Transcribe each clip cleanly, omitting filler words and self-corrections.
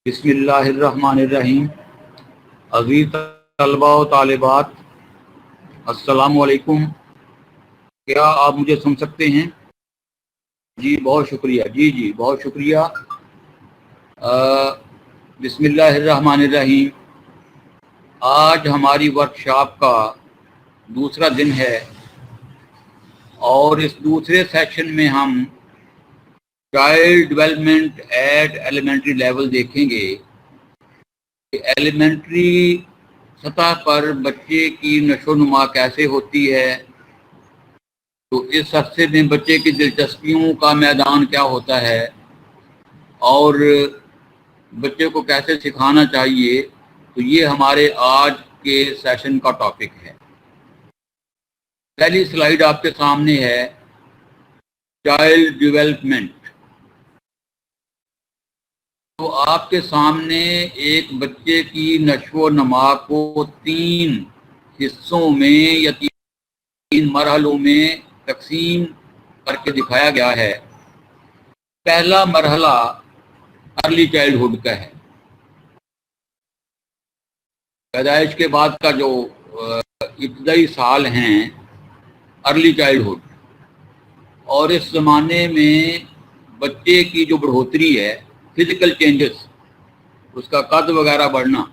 بسم اللہ الرحمن الرحیم۔ عزیز طلباء و طالبات، السلام علیکم۔ کیا آپ مجھے سن سکتے ہیں؟ جی بہت شکریہ، جی بہت شکریہ۔ بسم اللہ الرحمن الرحیم۔ آج ہماری ورکشاپ کا دوسرا دن ہے اور اس دوسرے سیکشن میں ہم child development at elementary level دیکھیں گے کہ ایلیمنٹری سطح پر بچے کی نشو و نما کیسے ہوتی ہے، تو اس عرصے میں بچے کی دلچسپیوں کا میدان کیا ہوتا ہے اور بچے کو کیسے سکھانا چاہیے، تو یہ ہمارے آج کے سیشن کا ٹاپک ہے۔ پہلی سلائیڈ آپ کے سامنے ہے، چائلڈ ڈیولپمنٹ۔ تو آپ کے سامنے ایک بچے کی نشو و نما کو 3 حصوں میں یا 3 مرحلوں میں تقسیم کر کے دکھایا گیا ہے۔ پہلا مرحلہ ارلی چائلڈہڈ کا ہے، پیدائش کے بعد کا جو ابتدائی سال ہیں، ارلی چائلڈہڈ۔ اور اس زمانے میں بچے کی جو بڑھوتری ہے، فزیکل چینجز، اس کا قد وغیرہ بڑھنا،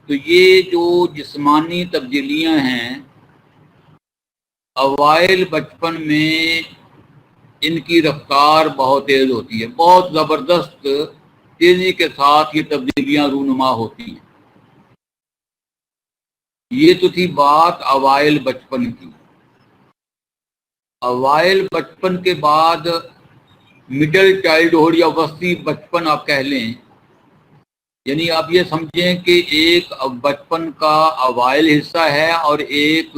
تو یہ جو جسمانی تبدیلیاں ہیں اوائل بچپن میں ان کی رفتار بہت تیز ہوتی ہے، بہت زبردست تیزی کے ساتھ یہ تبدیلیاں رونما ہوتی ہیں۔ یہ تو تھی بات اوائل بچپن کی۔ اوائل بچپن کے بعد مڈل چائلڈہڈ یا وسطی بچپن آپ کہہ لیں، یعنی آپ یہ سمجھیں کہ ایک بچپن کا اوائل حصہ ہے اور ایک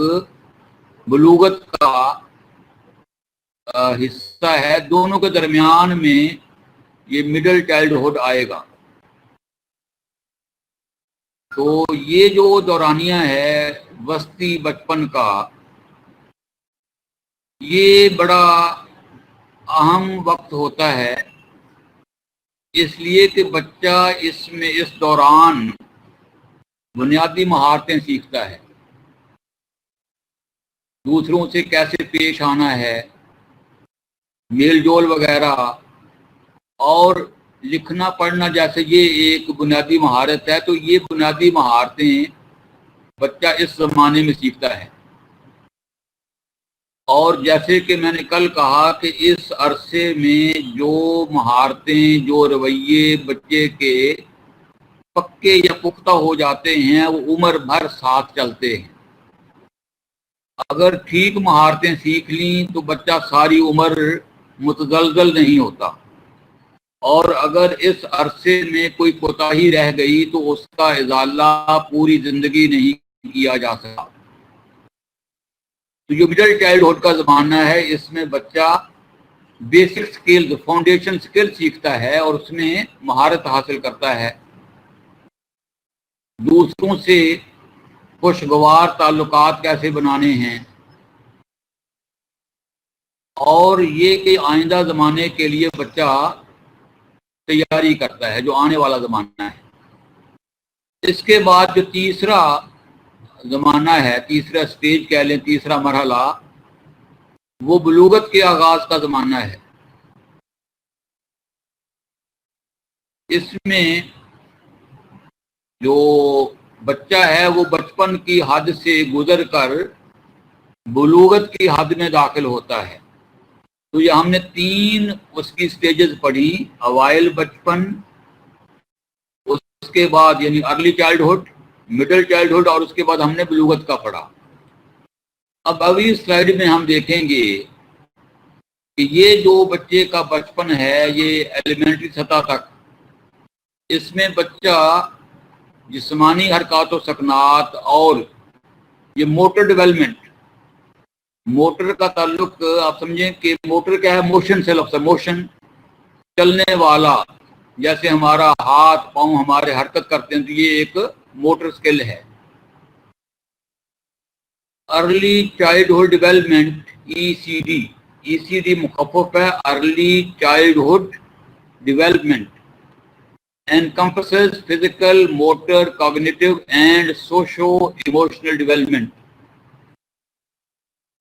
بلوغت کا حصہ ہے، دونوں کے درمیان میں یہ مڈل چائلڈہڈ آئے گا۔ تو یہ جو دورانیہ ہے وسطی بچپن کا، یہ بڑا اہم وقت ہوتا ہے، اس لیے کہ بچہ اس دوران بنیادی مہارتیں سیکھتا ہے، دوسروں سے کیسے پیش آنا ہے، میل جول وغیرہ، اور لکھنا پڑھنا جیسے یہ ایک بنیادی مہارت ہے، تو یہ بنیادی مہارتیں بچہ اس زمانے میں سیکھتا ہے۔ اور جیسے کہ میں نے کل کہا کہ اس عرصے میں جو مہارتیں، جو رویے بچے کے پکے یا پختہ ہو جاتے ہیں، وہ عمر بھر ساتھ چلتے ہیں۔ اگر ٹھیک مہارتیں سیکھ لیں تو بچہ ساری عمر متزلزل نہیں ہوتا، اور اگر اس عرصے میں کوئی کوتاہی رہ گئی تو اس کا ازالہ پوری زندگی نہیں کیا جا سکتا۔ تو جو مڈل چائلڈہڈ کا زمانہ ہے، اس میں بچہ بیسک سکلز، فاؤنڈیشن سکل سیکھتا ہے اور اس میں مہارت حاصل کرتا ہے، دوسروں سے خوشگوار تعلقات کیسے بنانے ہیں، اور یہ کہ آئندہ زمانے کے لیے بچہ تیاری کرتا ہے، جو آنے والا زمانہ ہے۔ اس کے بعد جو تیسرا زمانہ ہے، تیسرا سٹیج کہہ لیں، تیسرا مرحلہ، وہ بلوغت کے آغاز کا زمانہ ہے۔ اس میں جو بچہ ہے وہ بچپن کی حد سے گزر کر بلوغت کی حد میں داخل ہوتا ہے۔ تو یہ ہم نے 3 اس کی سٹیجز پڑھی، اوائل بچپن، اس کے بعد یعنی ارلی چائلڈہڈ، مڈل چائلڈہڈ، اور اس کے بعد ہم نے بلوغت کا پڑھا۔ اب اگلی سلائیڈ میں ہم دیکھیں گے کہ یہ جو بچے کا بچپن ہے، یہ ایلیمنٹری سطح تک، اس میں بچہ جسمانی حرکات و سکنات اور یہ موٹر ڈیولپمنٹ، موٹر کا تعلق آپ سمجھیں کہ موٹر کیا ہے، موشن سے لفظ ہے، موشن، چلنے والا، جیسے ہمارا ہاتھ پاؤں ہمارے حرکت کرتے ہیں، تو یہ ایک موٹر سکل ہے۔ ارلی چائلڈہڈ ڈیولپمنٹ، ای سی ڈی مخفف ہے، early childhood development, encompasses physical, motor, cognitive and socio-emotional development.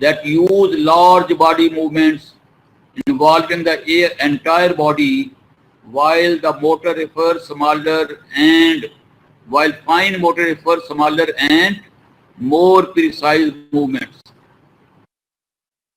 that use large body movements involving the entire body, while the motor refers smaller and while fine motor refers smaller and more precise movements.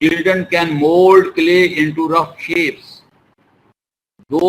children can mold clay into rough shapes. 2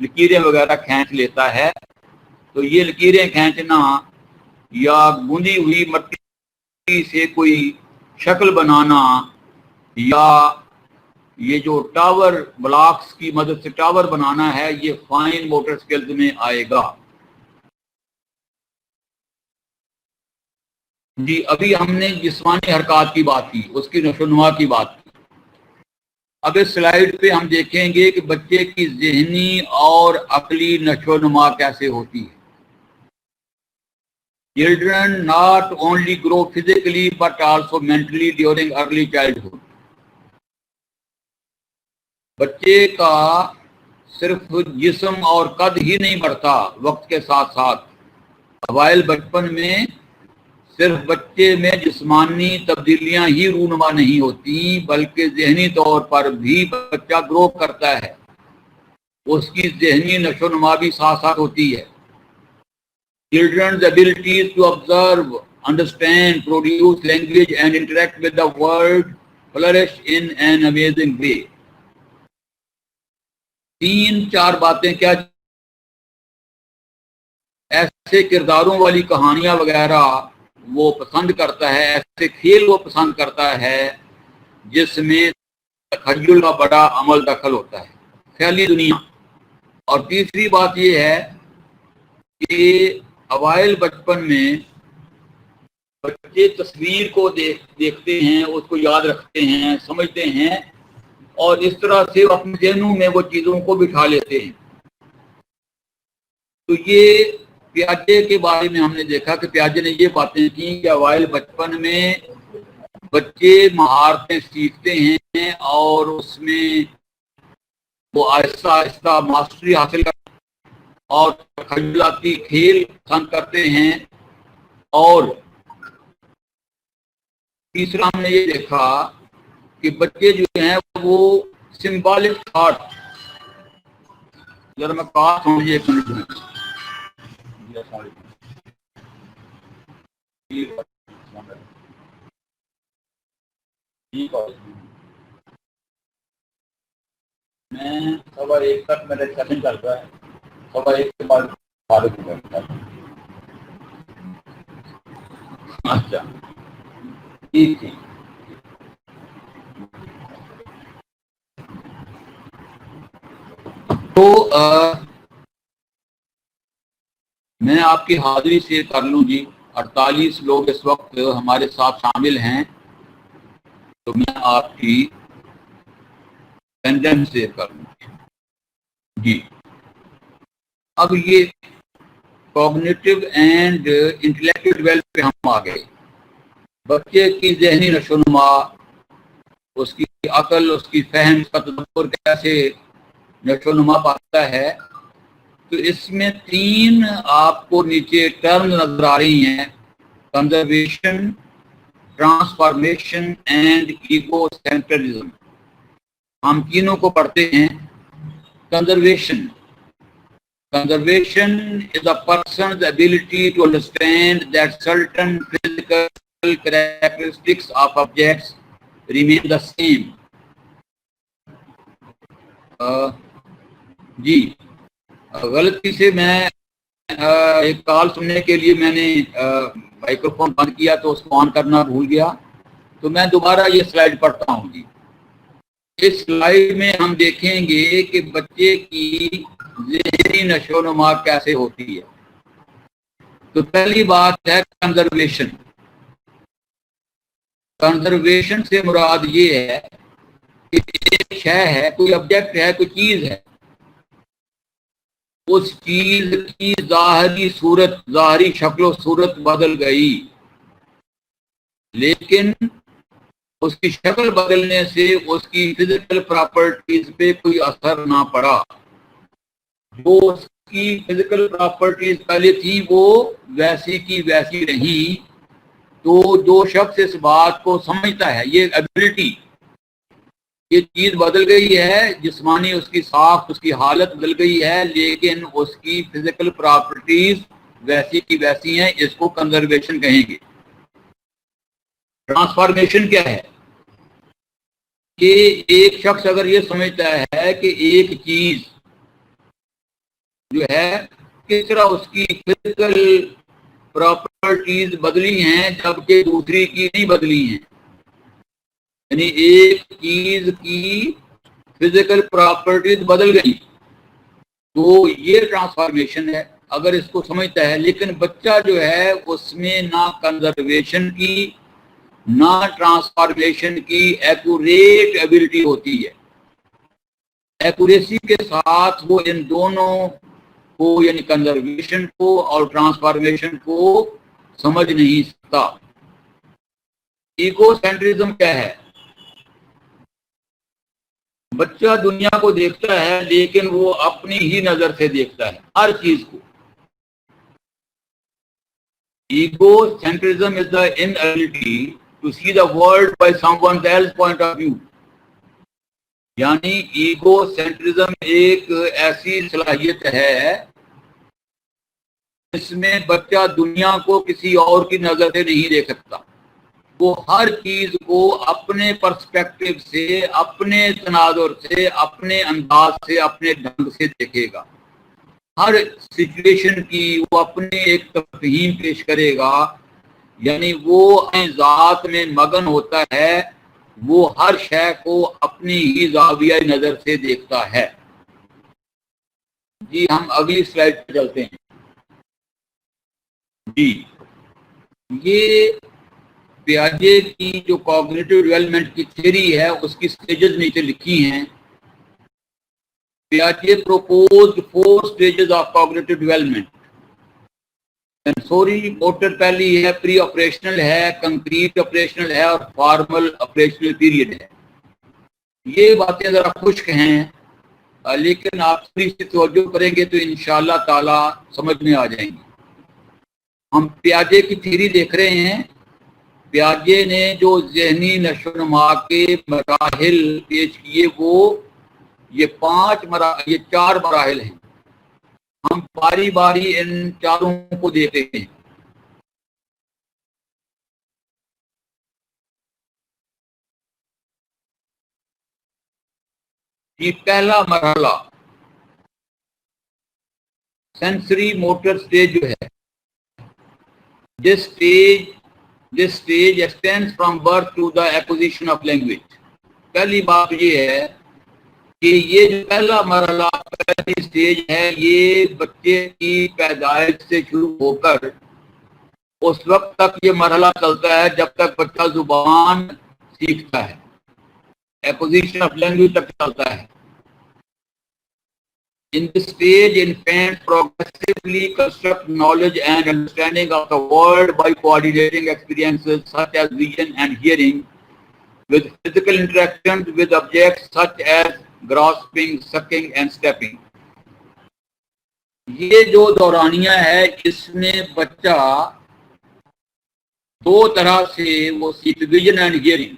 لکیریں وغیرہ کھینچ لیتا ہے. تو یہ لکیریں کھینچنا یا گوندی ہوئی مٹی سے کوئی شکل بنانا یا یہ جو ٹاور بلاکس کی مدد سے ٹاور بنانا ہے، یہ فائن موٹر سکلز میں آئے گا. جی ابھی ہم نے جسمانی حرکات کی بات کی، اس کی نشو و نما کی بات کی. اب اس سلائیڈ پہ ہم دیکھیں گے کہ بچے کی ذہنی اور عقلی نشو و نما کیسے ہوتی ہے. Children not only grow physically but also mentally during early childhood. بچے کا صرف جسم اور قد ہی نہیں بڑھتا وقت کے ساتھ ساتھ. اوائل بچپن میں صرف بچے میں جسمانی تبدیلیاں ہی رونما نہیں ہوتی بلکہ ذہنی طور پر بھی بچہ گرو کرتا ہے. اس کی ذہنی نشو و نما بھی ساتھ ساتھ ہوتی ہے. Children's abilities to observe, understand, produce language and interact with the world flourish in an amazing way. 3-4 باتیں کیا ایسے کرداروں والی کہانیاں وغیرہ وہ پسند کرتا ہے، ایسے کھیل وہ پسند کرتا ہے جس میں تخیل کا بڑا عمل دخل ہوتا ہے، خیالی دنیا. اور تیسری بات یہ ہے کہ اوائل بچپن میں بچے تصویر کو دیکھتے ہیں، اس کو یاد رکھتے ہیں، سمجھتے ہیں اور اس طرح سے اپنے ذہنوں میں وہ چیزوں کو بٹھا لیتے ہیں. تو یہ پیاجے کے بارے میں ہم نے دیکھا کہ پیاجے نے یہ باتیں کی کہ اوائل بچپن میں بچے مہارتیں سیکھتے ہیں اور اس میں وہ آہستہ آہستہ ماسٹری حاصل کرتے اور تخیلاتی کھیل پسند کرتے ہیں. اور تیسرا ہم نے یہ دیکھا کہ بچے جو ہیں وہ سمبولک تھاٹ، ذرا میں بات سمجھیے ایک منٹ میں. میں 1:15 تک میرا سیشن چل رہا ہے، 1:15 کے بعد فارغ ہو جاتا ہے. اچھا ٹھیک ہے. تو میں آپ کی حاضری سے کر لوں جی. 48 لوگ اس وقت ہمارے ساتھ شامل ہیں، تو میں آپ کی اٹینڈنس سے کر لوں جی. اب یہ کوگنیٹو اینڈ انٹلیکچوئل ڈیولپمنٹ پہ ہم آ گئے. بچے کی ذہنی نشو و نما، اس کی عقل، اس کی فہم، اس کا تدبر کیسے نشو و نما پاتا ہے. تو اس میں 3 آپ کو نیچے ٹرم نظر آ رہی ہیں: کنزرویشن، ٹرانسفارمیشن اینڈ ایگو سینٹرزم. ہم تینوں کو پڑھتے ہیں. Conservation. Conservation is a person's ability to understand that certain physical characteristics of objects remain the same. جی غلطی سے میں ایک کال سننے کے لیے میں نے مائکرو فون بند کیا تو اس کو آن کرنا بھول گیا. تو میں دوبارہ یہ سلائیڈ پڑھتا ہوں جی. اس سلائیڈ میں ہم دیکھیں گے کہ بچے کی ذہنی نشو و نما کیسے ہوتی ہے. تو پہلی بات ہے کنزرویشن. کنزرویشن سے مراد یہ ہے کہ ایک شے ہے، کوئی آبجیکٹ ہے، کوئی چیز ہے، اس چیز کی ظاہری صورت، ظاہری شکل و صورت بدل گئی، لیکن اس کی شکل بدلنے سے اس کی فزیکل پراپرٹیز پہ کوئی اثر نہ پڑا. جو اس کی فزیکل پراپرٹیز پہلے تھی وہ ویسی کی ویسی رہی. تو جو شخص اس بات کو سمجھتا ہے، یہ ایبلٹی، یہ چیز بدل گئی ہے، جسمانی اس کی ساخت، اس کی حالت بدل گئی ہے، لیکن اس کی فزیکل پراپرٹیز ویسی کی ویسی ہیں، اس کو کنزرویشن کہیں گے. ٹرانسفارمیشن کیا ہے؟ کہ ایک شخص اگر یہ سمجھتا ہے کہ ایک چیز جو ہے کس طرح اس کی فزیکل پراپرٹیز بدلی ہیں جبکہ دوسری کی نہیں بدلی ہیں. یعنی ایک چیز کی فزیکل پراپرٹیز بدل گئی تو یہ ٹرانسفارمیشن ہے اگر اس کو سمجھتا ہے. لیکن بچہ جو ہے اس میں نہ کنزرویشن کی نہ ٹرانسفارمیشن کی ایکوریٹ ایبلٹی ہوتی ہے. ایکوریسی کے ساتھ وہ ان دونوں کو یعنی کنزرویشن کو اور ٹرانسفارمیشن کو سمجھ نہیں سکتا. ایگو سینٹرزم کیا ہے؟ بچہ دنیا کو دیکھتا ہے لیکن وہ اپنی ہی نظر سے دیکھتا ہے ہر چیز کو. Egocentrism is the inability to see the world by someone else's point of view. یعنی ایگو سینٹرزم ایک ایسی صلاحیت ہے جس میں بچہ دنیا کو کسی اور کی نظر سے نہیں دیکھ سکتا. وہ ہر چیز کو اپنے پرسپیکٹو سے اپنے تناظر سے اپنے انداز سے اپنے ڈھنگ سے دیکھے گا. ہر سچویشن کی وہ اپنی ایک تفہیم پیش کرے گا. یعنی وہ اپنے ذات میں مگن ہوتا ہے. وہ ہر شے کو اپنی ہی زاویہ نظر سے دیکھتا ہے. جی ہم اگلی سلائیڈ پہ چلتے ہیں. جی یہ پیاجے کی جو کوگنیٹو ڈیولپمنٹ کی تھیوری ہے اس کی سٹیجز نیچے لکھی ہیں. پیاجے proposed 4 stages of cognitive development. Sensory motor پہلی ہے, پری آپریشنل ہے, کنکریٹ آپریشنل ہے اور فارمل آپریشنل پیریڈ ہے. یہ باتیں ذرا خشک ہیں لیکن آپ تھوڑی سی توجہ کریں گے تو انشاءاللہ تعالی سمجھ میں آ جائیں گی. ہم پیاجے کی تھیوری دیکھ رہے ہیں. پیاجے نے جو ذہنی نشو و نما کے مراحل پیش کیے وہ یہ 4 مراحل ہیں. ہم باری باری ان چاروں کو دیکھتے ہیں. یہ پہلا مرحلہ سینسری موٹر سٹیج جو ہے. This stage extends from birth to the acquisition of language. پہلی بات یہ ہے کہ یہ جو پہلا مرحلہ پہلی سٹیج ہے یہ بچے کی پیدائش سے شروع ہو کر اس وقت تک یہ مرحلہ چلتا ہے جب تک بچہ زبان سیکھتا ہے. ایکوزیشن آف لینگویج تک چلتا ہے. In this stage, infants progressively construct knowledge and understanding of the world by coordinating experiences such as vision and hearing with physical interactions with objects such as grasping, sucking and stepping. یہ جو دورانیہ ہے اس میں بچہ 2 طرح سے وہ سیکھ vision and hearing.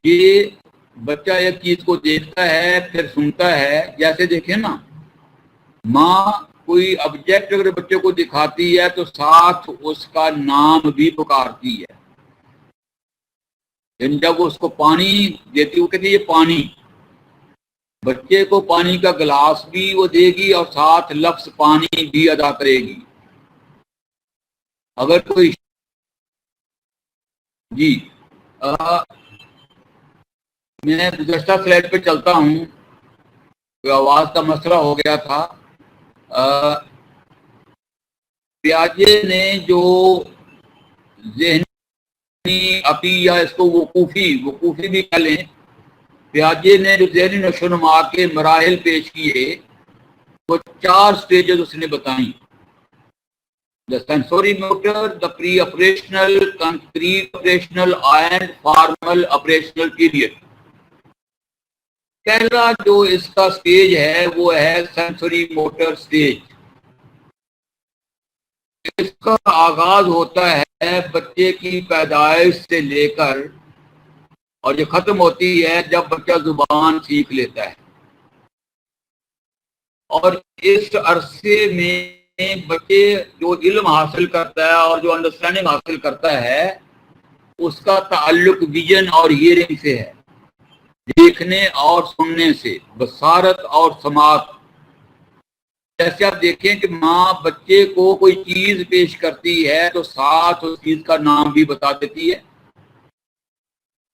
یہ بچہ ایک چیز کو دیکھتا ہے پھر سنتا ہے. جیسے دیکھیں نا ماں کوئی آبجیکٹ اگر بچے کو دکھاتی ہے تو ساتھ اس کا نام بھی پکارتی ہے. جب وہ اس کو پانی دیتی وہ کہتی ہے یہ پانی. بچے کو پانی کا گلاس بھی وہ دے گی اور ساتھ لفظ پانی بھی ادا کرے گی. اگر کوئی جی میں گزشتہ سلائڈ پہ چلتا ہوں. کوئی آواز کا مسئلہ ہو گیا تھا. پیاجے نے جو ذہنی عطیہ اس کو وقوفی بھی کہہ لیں. پیاجے نے جو ذہنی نشو و نما کے مراحل پیش کیے وہ 4 سٹیجز اس نے بتائیں. The sensory motor, the pre-operational, concrete operational and formal operational period. پہلا جو اس کا سٹیج ہے وہ ہے سینسوری موٹر سٹیج. اس کا آغاز ہوتا ہے بچے کی پیدائش سے لے کر اور یہ ختم ہوتی ہے جب بچہ زبان سیکھ لیتا ہے. اور اس عرصے میں بچے جو علم حاصل کرتا ہے اور جو انڈرسٹینڈنگ حاصل کرتا ہے اس کا تعلق ویژن اور ہیئرنگ سے ہے, دیکھنے اور سننے سے, بصارت اور سماعت. جیسے آپ دیکھیں کہ ماں بچے کو کوئی چیز پیش کرتی ہے تو ساتھ اس چیز کا نام بھی بتا دیتی ہے.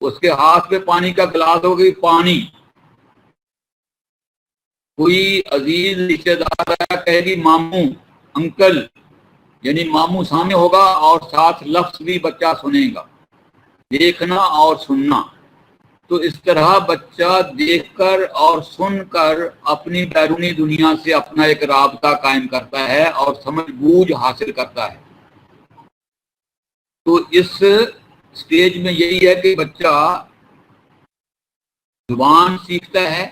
اس کے ہاتھ میں پانی کا گلاس ہو گئی پانی، کوئی عزیز رشتے دار ہے کہے گی ماموں انکل، یعنی ماموں سامنے ہوگا اور ساتھ لفظ بھی بچہ سنے گا، دیکھنا اور سننا. تو اس طرح بچہ دیکھ کر اور سن کر اپنی بیرونی دنیا سے اپنا ایک رابطہ قائم کرتا ہے اور سمجھ بوجھ حاصل کرتا ہے. تو اس سٹیج میں یہی ہے کہ بچہ زبان سیکھتا ہے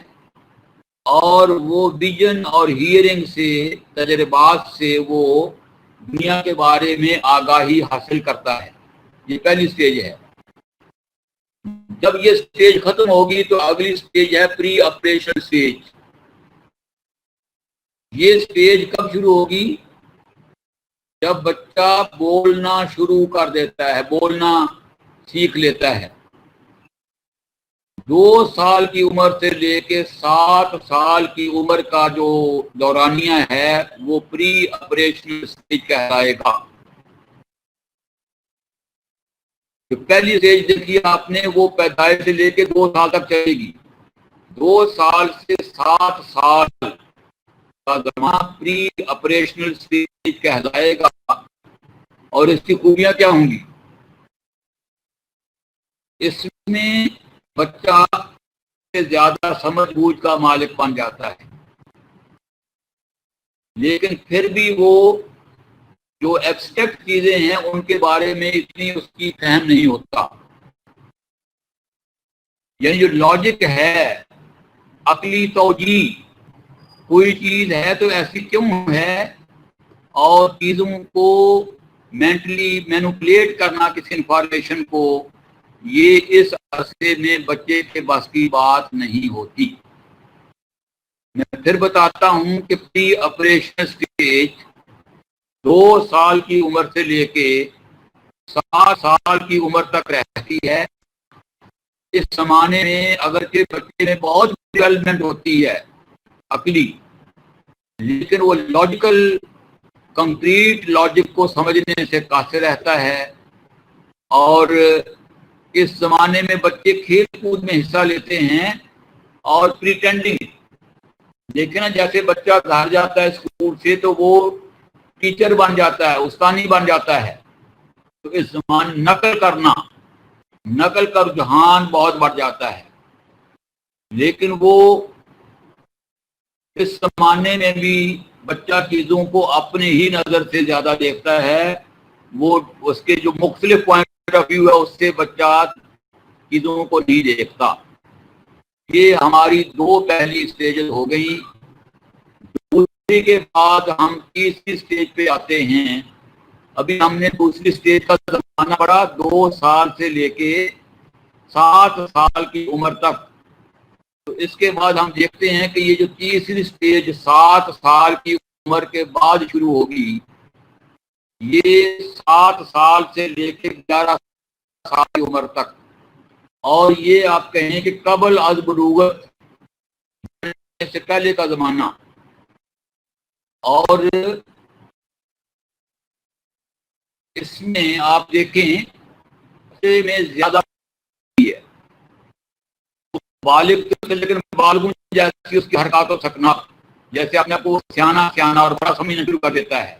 اور وہ ویژن اور ہیئرنگ سے، تجربات سے وہ دنیا کے بارے میں آگاہی حاصل کرتا ہے. یہ پہلی سٹیج ہے. جب یہ سٹیج ختم ہوگی تو اگلی سٹیج ہے پری آپریشن سٹیج. یہ سٹیج کب شروع ہوگی؟ جب بچہ بولنا شروع کر دیتا ہے، بولنا سیکھ لیتا ہے. 2 سال کی عمر سے لے کے 7 سال کی عمر کا جو دورانیہ ہے وہ پری آپریشنل سٹیج کہلائے گا. پہلی سٹیج دیکھیے آپ نے، وہ پیدائش سے لے کے 2 سال تک چلے گی. 2 سال سے 7 سال کا زمانہ پری آپریشنل سٹیج کہلائے گا. اور اس کی خوبیاں کیا ہوں گی؟ اس میں بچہ سے زیادہ سمجھ بوجھ کا مالک بن جاتا ہے، لیکن پھر بھی وہ جو ایبسٹریکٹ چیزیں ہیں ان کے بارے میں اتنی اس کی فہم نہیں ہوتا. یعنی جو لاجک ہے، عقلی توجیہ، کوئی چیز ہے تو ایسی کیوں ہے، اور چیزوں کو مینٹلی مینوپولیٹ کرنا کسی انفارمیشن کو، یہ اس عرصے میں بچے کے بس کی بات نہیں ہوتی. میں پھر بتاتا ہوں کہ پری آپریشن سٹیج 2 سال کی عمر سے لے کے 7 سال کی عمر تک رہتی ہے. اس زمانے میں اگرچہ بچے میں بہت ڈیولپمنٹ ہوتی ہے عقلی، لیکن وہ لاجیکل کمپلیٹ لاجک کو سمجھنے سے قاصر رہتا ہے. اور اس زمانے میں بچے کھیل کود میں حصہ لیتے ہیں اور پریٹینڈنگ، دیکھیں نا جیسے بچہ گھر جاتا ہے اسکول سے تو وہ ٹیچر بن جاتا ہے، استانی بن جاتا ہے. تو اس زمانے نقل کا رجحان بہت بڑھ جاتا ہے. لیکن وہ اس زمانے میں بھی بچہ چیزوں کو اپنے ہی نظر سے زیادہ دیکھتا ہے. وہ اس کے جو مختلف پوائنٹ آف ویو ہے اس سے بچہ چیزوں کو نہیں دیکھتا. یہ ہماری 2 پہلی سٹیجز ہو گئی. دوسری کے بعد ہم تیسری سٹیج پہ آتے ہیں. ابھی ہم نے دوسری سٹیج کا زمانہ پڑھا 2 سال سے لے کے 7 سال کی عمر تک. تو اس کے بعد ہم دیکھتے ہیں کہ یہ جو تیسری سٹیج 7 سال کی عمر کے بعد شروع ہوگی، یہ 7 سال سے لے کے 11 سال کی عمر تک. اور یہ آپ کہیں کہ قبل از بلوغت سے پہلے کا زمانہ. اور اس میں آپ دیکھیں میں زیادہ ہے بالغ، لیکن بالغوں جیسی اس کی حرکات و سکنات، جیسے اپنے کو سیانہ اور بڑا سمجھنا شروع کر دیتا ہے.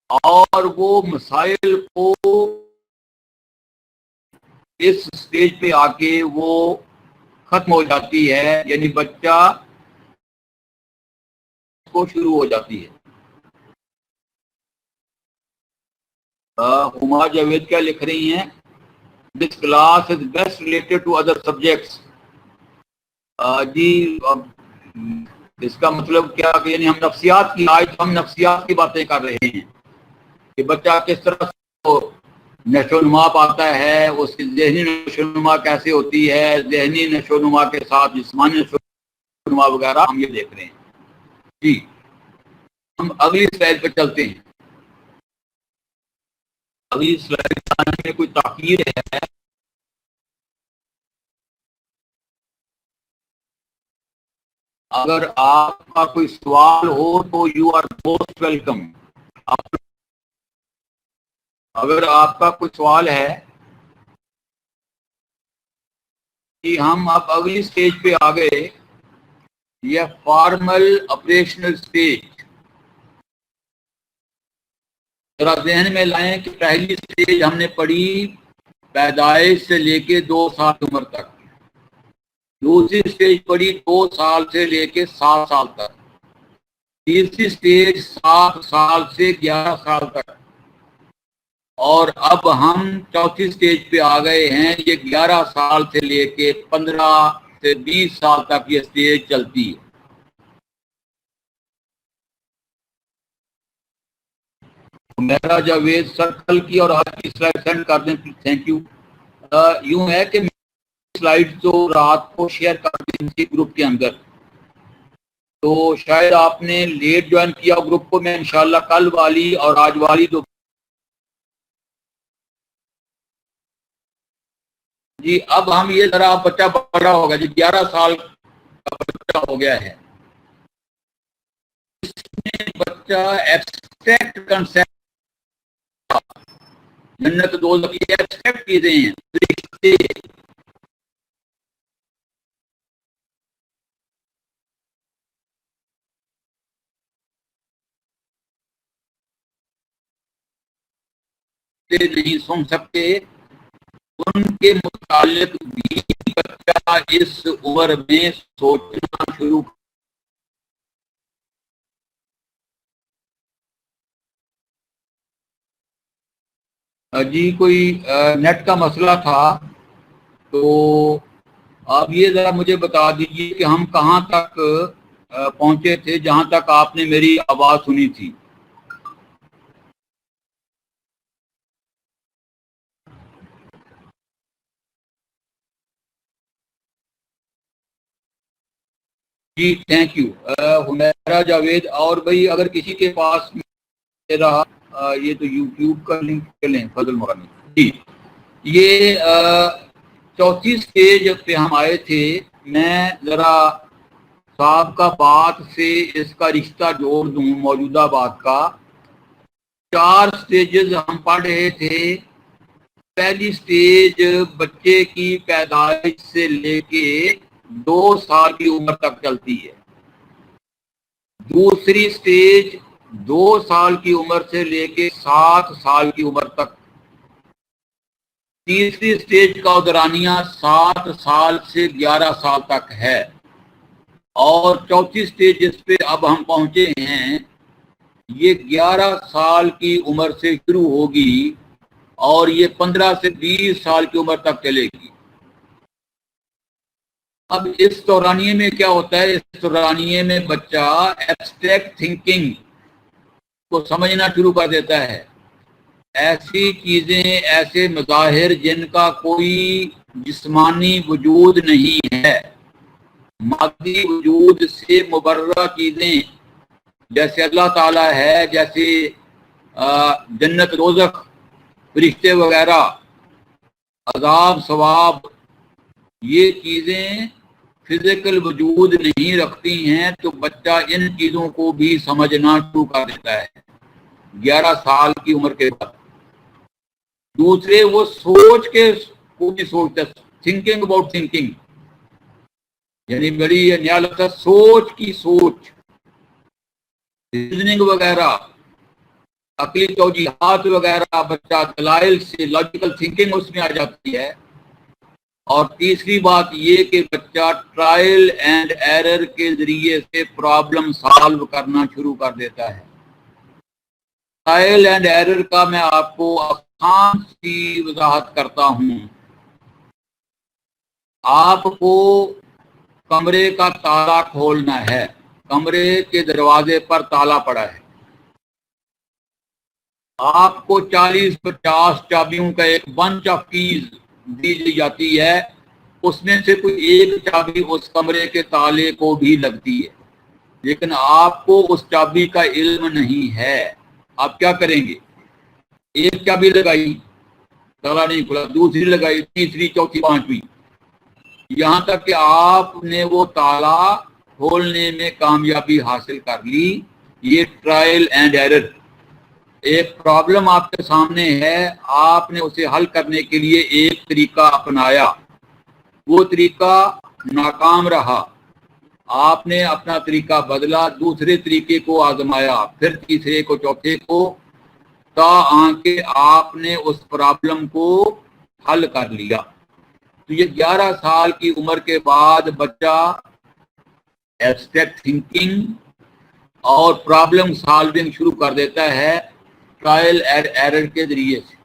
اور وہ مسائل کو اس سٹیج پہ آ کے وہ ختم ہو جاتی ہے، یعنی بچہ کو شروع ہو جاتی ہے. ہما جاوید کیا لکھ رہی ہیں؟ This class is best related to other subjects. جی اس کا مطلب کیا کہ یعنی ہم نفسیات کی، آج ہم نفسیات کی باتیں کر رہے ہیں کہ بچہ کس طرح نشو و نما پاتا ہے، اس کی ذہنی نشو و نما کیسے ہوتی ہے، ذہنی نشو و نما کے ساتھ جسمانی نشو و نما وغیرہ ہم یہ دیکھ رہے ہیں. جی ہم اگلی سلائڈ پہ چلتے ہیں. اگلی سلائڈ میں کوئی تاخیر ہے؟ اگر آپ کا کوئی سوال ہو تو یو آر موسٹ ویلکم. اگر آپ کا کوئی سوال ہے کہ ہم اب اگلی سٹیج پہ آ گئے، یہ فارمل آپریشنل سٹیج. ذرا ذہن میں لائیں کہ پہلی سٹیج ہم نے پڑھی پیدائش سے لے کے 2 سال عمر تک، دوسری سٹیج پڑھی 2 سال سے لے کے 7 سال تک، تیسری سٹیج 7 سال سے 11 سال تک، اور اب ہم چوتھی سٹیج پہ آ گئے ہیں. یہ 11 سال سے لے کے 15 سے 20 سال تک یہ سٹیج چلتی ہے. میرا جاوید سرکل کی اور آج کی سلائڈ سینڈ کر دیں پلیز. Thank you. یوں ہے کہ سلائڈ تو رات کو شیئر کر دیں اسی گروپ کے اندر، تو شاید آپ نے لیٹ جوائن کیا گروپ کو. میں انشاءاللہ کل والی اور آج والی دو. جی اب ہم یہ ذرا بچہ بڑا ہوگا جی، 11 سال کا بچہ ہو گیا ہے. اس میں بچہ ایبسٹریکٹ کنسیپٹ، جنت دوزخ کی ایبسٹریکٹ چیزیں ہیں، فرشتے، نہیں سن سکتے، ان کے متعلق بھی بچہ اس عمر میں سوچنا شروع. جی کوئی نیٹ کا مسئلہ تھا، تو آپ یہ ذرا مجھے بتا دیجئے کہ ہم کہاں تک پہنچے تھے جہاں تک آپ نے میری آواز سنی تھی. جی تھینک یو حمیرہ جاوید. اور بھائی اگر کسی کے پاس میرا یہ تو یوٹیوب کا لنک لیں فضل مورانی. جی یہ چوتھی سٹیج پہ ہم آئے تھے. میں ذرا صاحب کا بات سے اس کا رشتہ جوڑ دوں موجودہ بات کا. 4 سٹیجز ہم پڑھ رہے تھے. پہلی سٹیج بچے کی پیدائش سے لے کے 2 سال کی عمر تک چلتی ہے. دوسری سٹیج 2 سال کی عمر سے لے کے 7 سال کی عمر تک. تیسری سٹیج کا دورانیہ 7 سال سے 11 سال تک ہے. اور چوتھی سٹیج جس پہ اب ہم پہنچے ہیں یہ 11 سال کی عمر سے شروع ہوگی اور یہ 15 سے 20 سال کی عمر تک چلے گی. اب اس دورانیے میں کیا ہوتا ہے؟ اس دورانیے میں بچہ ایبسٹریکٹ تھنکنگ کو سمجھنا شروع کر دیتا ہے. ایسی چیزیں، ایسے مظاہر جن کا کوئی جسمانی وجود نہیں ہے، مادی وجود سے مبرہ چیزیں، جیسے اللہ تعالیٰ ہے، جیسے جنت دوزخ، فرشتے وغیرہ، عذاب ثواب، یہ چیزیں فزیکل وجود نہیں رکھتی ہیں، تو بچہ ان چیزوں کو بھی سمجھنا شروع کر دیتا ہے 11 سال کی عمر کے بعد. دوسرے وہ سوچ کے کو بھی سوچتا ہے، تھنکنگ اباؤٹ تھنکنگ، یعنی بڑی نیا لگتا ہے، سوچ کی سوچ، ریزننگ وغیرہ، عقلی توجیحات وغیرہ، بچہ دلائل سے لاجیکل تھنکنگ اس میں آ جاتی ہے. اور تیسری بات یہ کہ بچہ ٹرائل اینڈ ایرر کے ذریعے سے پرابلم سالو کرنا شروع کر دیتا ہے. ٹرائل اینڈ ایرر کا میں آپ کو آسان سی وضاحت کرتا ہوں. آپ کو کمرے کا تالا کھولنا ہے، کمرے کے دروازے پر تالا پڑا ہے، آپ کو 40-50 چابیوں کا ایک بنچ آف کیز دی جاتی ہے، اس میں سے کوئی ایک چابی اس کمرے کے تالے کو بھی لگتی ہے، لیکن آپ کو اس چابی کا علم نہیں ہے. آپ کیا کریں گے؟ ایک چابی لگائی، تالا نہیں کھلا، دوسری لگائی، تیسری، چوتھی، پانچویں، یہاں تک کہ آپ نے وہ تالا کھولنے میں کامیابی حاصل کر لی. یہ ٹرائل اینڈ ایرر. ایک پرابلم آپ کے سامنے ہے, آپ نے اسے حل کرنے کے لیے ایک طریقہ اپنایا, وہ طریقہ ناکام رہا, آپ نے اپنا طریقہ بدلا, دوسرے طریقے کو آزمایا, پھر تیسرے کو, چوتھے کو, تاکہ آپ نے اس پرابلم کو حل کر لیا. تو یہ 11 سال کی عمر کے بعد بچہ ایبسٹریکٹ تھنکنگ اور پرابلم سالونگ شروع کر دیتا ہے ٹرائل اینڈ ایرر کے ذریعے سے.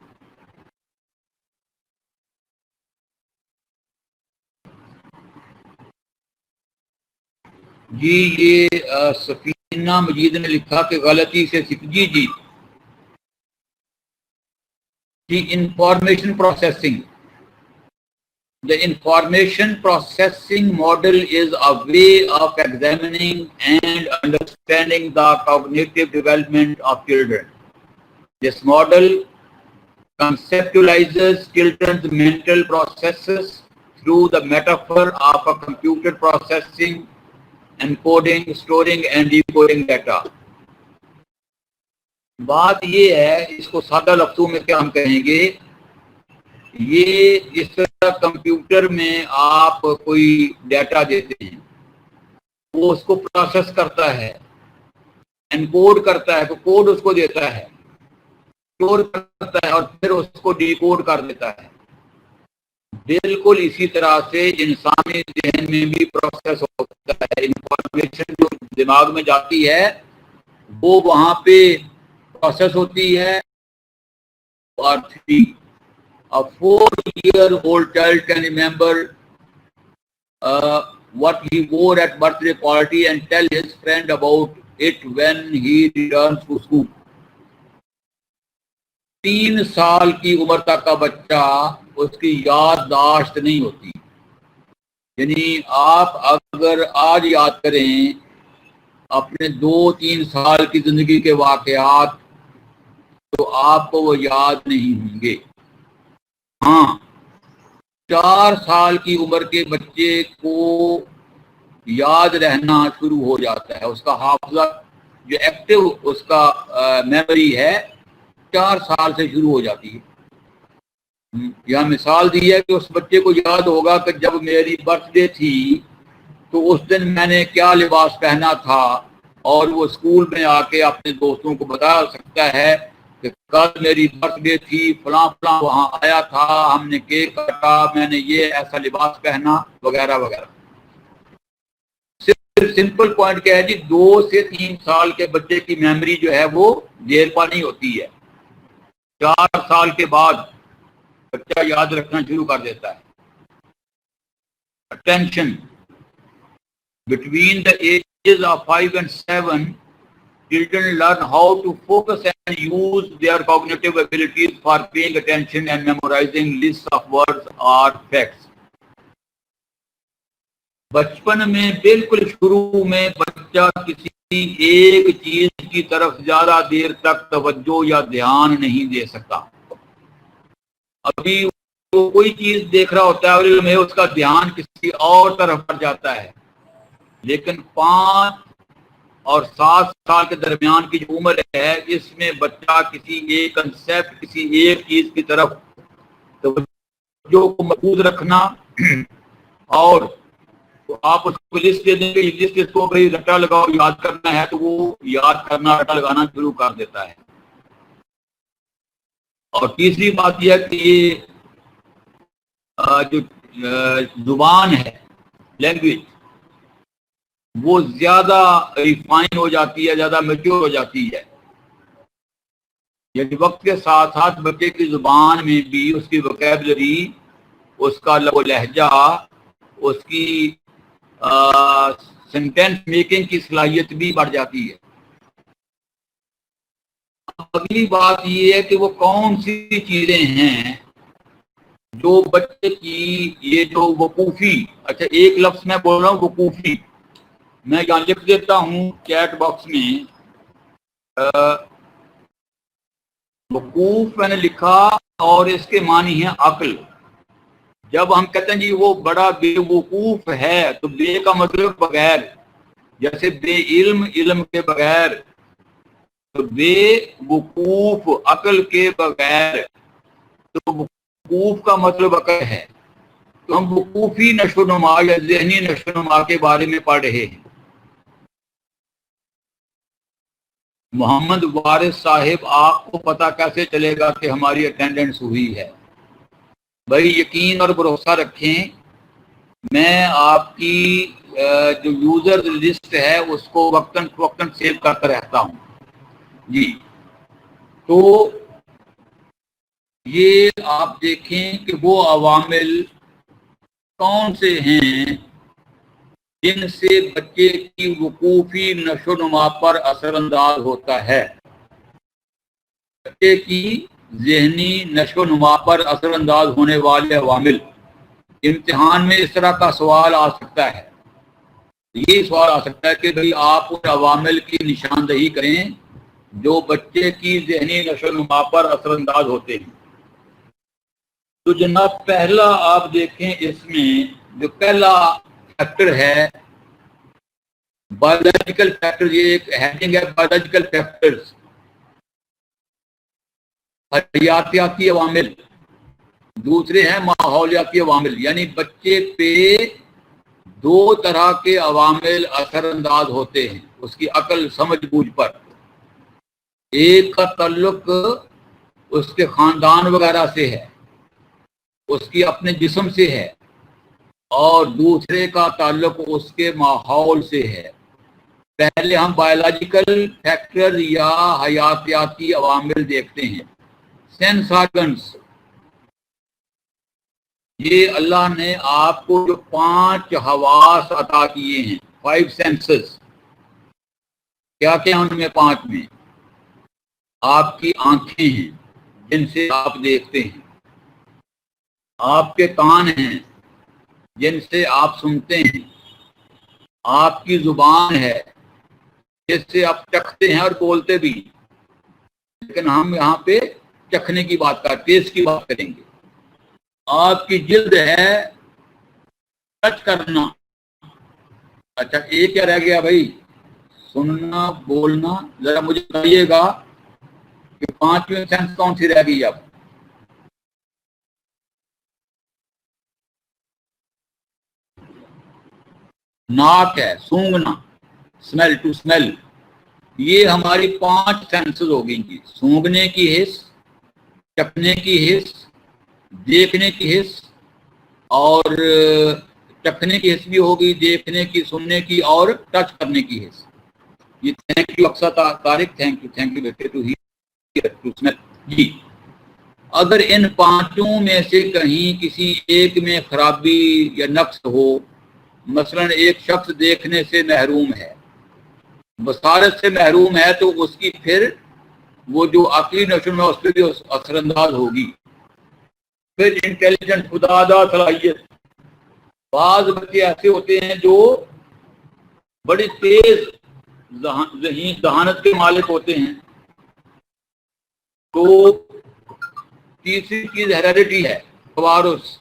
جی یہ سفینہ مجید نے لکھا کہ غلطی سے جی information processing. The information processing model is a way of examining and understanding the cognitive development of children. This model conceptualizes children's mental processes through the metaphor of a computer processing, encoding, storing and decoding data. بات یہ ہے, اس کو سادہ لفظوں میں کیا ہم کہیں گے, یہ جس طرح کمپیوٹر میں آپ کوئی ڈیٹا دیتے ہیں, وہ اس کو پروسیس کرتا ہے, انکوڈ کرتا ہے, تو کوڈ اس کو دیتا ہے, اسٹور کرتا ہے اور پھر اس کو ڈیکوڈ کر دیتا ہے. بالکل اسی طرح سے انسانی ذہن میں بھی پروسیس ہوتا ہے. انفارمیشن جو دماغ میں جاتی ہے وہ وہاں پہ پروسیس ہوتی ہے. اور a 4-year-old child can remember what he wore at birthday party and tell his friend about it when he returns to school. 3 سال کی عمر تک کا بچہ, اس کی یادداشت نہیں ہوتی. یعنی آپ اگر آج یاد کریں اپنے 2-3 سال کی زندگی کے واقعات, تو آپ کو وہ یاد نہیں ہوں گے. ہاں 4 سال کی عمر کے بچے کو یاد رہنا شروع ہو جاتا ہے, اس کا حافظہ جو ایکٹیو اس کا میموری ہے 4 سال سے شروع ہو جاتی ہے. یہاں مثال دی ہے کہ اس بچے کو یاد ہوگا کہ جب میری برتھ ڈے تھی تو اس دن میں نے کیا لباس پہنا تھا, اور وہ اسکول میں آ کے اپنے دوستوں کو بتا سکتا ہے کہ کل میری برتھ ڈے تھی, فلاں فلاں وہاں آیا تھا, ہم نے کیک کاٹا, میں نے یہ ایسا لباس پہنا, وغیرہ وغیرہ. صرف سمپل پوائنٹ کیا ہے جی, 2 سے 3 سال کے بچے کی میموری جو ہے وہ دیر پا نہیں ہوتی ہے. 4 سال کے بعد بچہ یاد رکھنا شروع کر دیتا ہے. Attention. Between the ages of 5 and 7, children learn how to focus and use their cognitive abilities for paying attention and memorizing lists of words or facts. بچپن میں بالکل شروع میں بچہ کسی ایک چیز کی طرف زیادہ دیر تک توجہ یا دھیان نہیں دے سکتا. ابھی وہ کوئی چیز دیکھ رہا ہوتا ہے اور اس کا دھیان کسی اور طرف پڑ جاتا ہے. لیکن 5 اور 7 سال کے درمیان کی جو عمر ہے, اس میں بچہ کسی ایک کنسیپٹ, کسی ایک چیز کی طرف توجہ کو محفوظ رکھنا, اور آپ اس کو لسٹ دے دیں گے, لسٹ اس کو بھائی رٹا لگاؤ, یاد کرنا ہے, تو وہ یاد کرنا, رٹا لگانا شروع کر دیتا ہے. اور تیسری بات یہ ہے کہ یہ جو زبان ہے, لینگویج, وہ زیادہ ریفائن ہو جاتی ہے, زیادہ میچور ہو جاتی ہے. یعنی وقت کے ساتھ ساتھ بچے کی زبان میں بھی اس کی ووکیبلری, اس کا لہجہ, اس کی سینٹینس میکنگ کی صلاحیت بھی بڑھ جاتی ہے. اگلی بات یہ ہے کہ وہ کون سی چیزیں ہیں جو بچے کی یہ جو وقوفی, اچھا ایک لفظ میں بول رہا ہوں وقوفی, میں یہاں لکھ دیتا ہوں چیٹ باکس میں. وقوف میں نے لکھا اور اس کے معنی ہے عقل. جب ہم کہتے ہیں جی وہ بڑا بے وقوف ہے, تو بے کا مطلب بغیر, جیسے بے علم علم کے بغیر، تو بے وقوف عقل کے بغیر، تو وقوف کا مطلب عقل ہے، تو ہم وقوفی نشو و نما یا ذہنی نشو و نما کے بارے میں پڑھ رہے ہیں۔ محمد وارث صاحب، آپ کو پتہ کیسے چلے گا کہ ہماری اٹینڈنس ہوئی ہے؟ بھائی یقین اور بھروسہ رکھیں، میں آپ کی جو یوزر لسٹ ہے اس کو وقتاً فوقتاً سیو کرتا رہتا ہوں جی۔ تو یہ آپ دیکھیں کہ وہ عوامل کون سے ہیں جن سے بچے کی وقوفی نشو و نما پر اثر انداز ہوتا ہے۔ بچے کی ذہنی نشو و نما پر اثر انداز ہونے والے عوامل، امتحان میں اس طرح کا سوال آ سکتا ہے، یہ سوال آ سکتا ہے کہ بھئی آپ ان عوامل کی نشاندہی کریں جو بچے کی ذہنی نشو و نما پر اثر انداز ہوتے ہیں۔ تو جناب پہلا آپ دیکھیں، اس میں جو پہلا فیکٹر ہے بایولوجیکل فیکٹر، یہ ایک ہیڈنگ ہے بایولوجیکل فیکٹرز، حیاتیاتی عوامل۔ دوسرے ہیں ماحولیاتی عوامل، یعنی بچے پہ دو طرح کے عوامل اثر انداز ہوتے ہیں اس کی عقل سمجھ بوجھ پر۔ ایک کا تعلق اس کے خاندان وغیرہ سے ہے، اس کی اپنے جسم سے ہے، اور دوسرے کا تعلق اس کے ماحول سے ہے۔ پہلے ہم بایولوجیکل فیکٹر یا حیاتیاتی عوامل دیکھتے ہیں۔ سینس آرگنس، یہ اللہ نے آپ کو جو 5 حواس عطا کیے ہیں، 5 سینسز، کیا کیا ان میں 5 میں؟ آپ کی آنکھیں ہیں جن سے آپ دیکھتے ہیں، آپ کے کان ہیں جن سے آپ سنتے ہیں، آپ کی زبان ہے جس سے آپ چکھتے ہیں اور بولتے بھی، لیکن ہم یہاں پہ چکھنے کی بات کریں، ٹیسٹ کی بات کریں گے۔ آپ کی جلد ہے ٹچ کرنا۔ اچھا ایک کیا رہ گیا بھائی؟ سننا، بولنا۔ ذرا مجھے بتائیے گا کہ 5ویں سینس کون سی رہ گئی اب؟ ناک ہے، سونگنا، اسمیل، ٹو اسمیل۔ یہ ہماری 5 سینسز ہو گئی جی، سونگنے کی حس، چکھنے کی حس، دیکھنے کی حس، اور چکھنے کی حس بھی ہوگی، دیکھنے کی، سننے کی، اور ٹچ کرنے کی حس۔ یہ تھینک یو اکثر طارق، تھینک یو بیٹے ٹو ہیئر ٹو اسمیل جی۔ اگر ان 5 میں سے کہیں کسی ایک میں خرابی یا نقص ہو، مثلا ایک شخص دیکھنے سے محروم ہے، بصارت سے محروم ہے، تو اس کی پھر وہ جو عقلی نشو و نما اس پہ بھی اثر انداز ہوگی۔ پھر انٹیلیجنٹ، خودآگاہ صلاحیت، بعض بچے ایسے ہوتے ہیں جو بڑی تیز ذہانت کے مالک ہوتے ہیں۔ تو تیسری چیز ہیریڈیٹی ہے، توارث،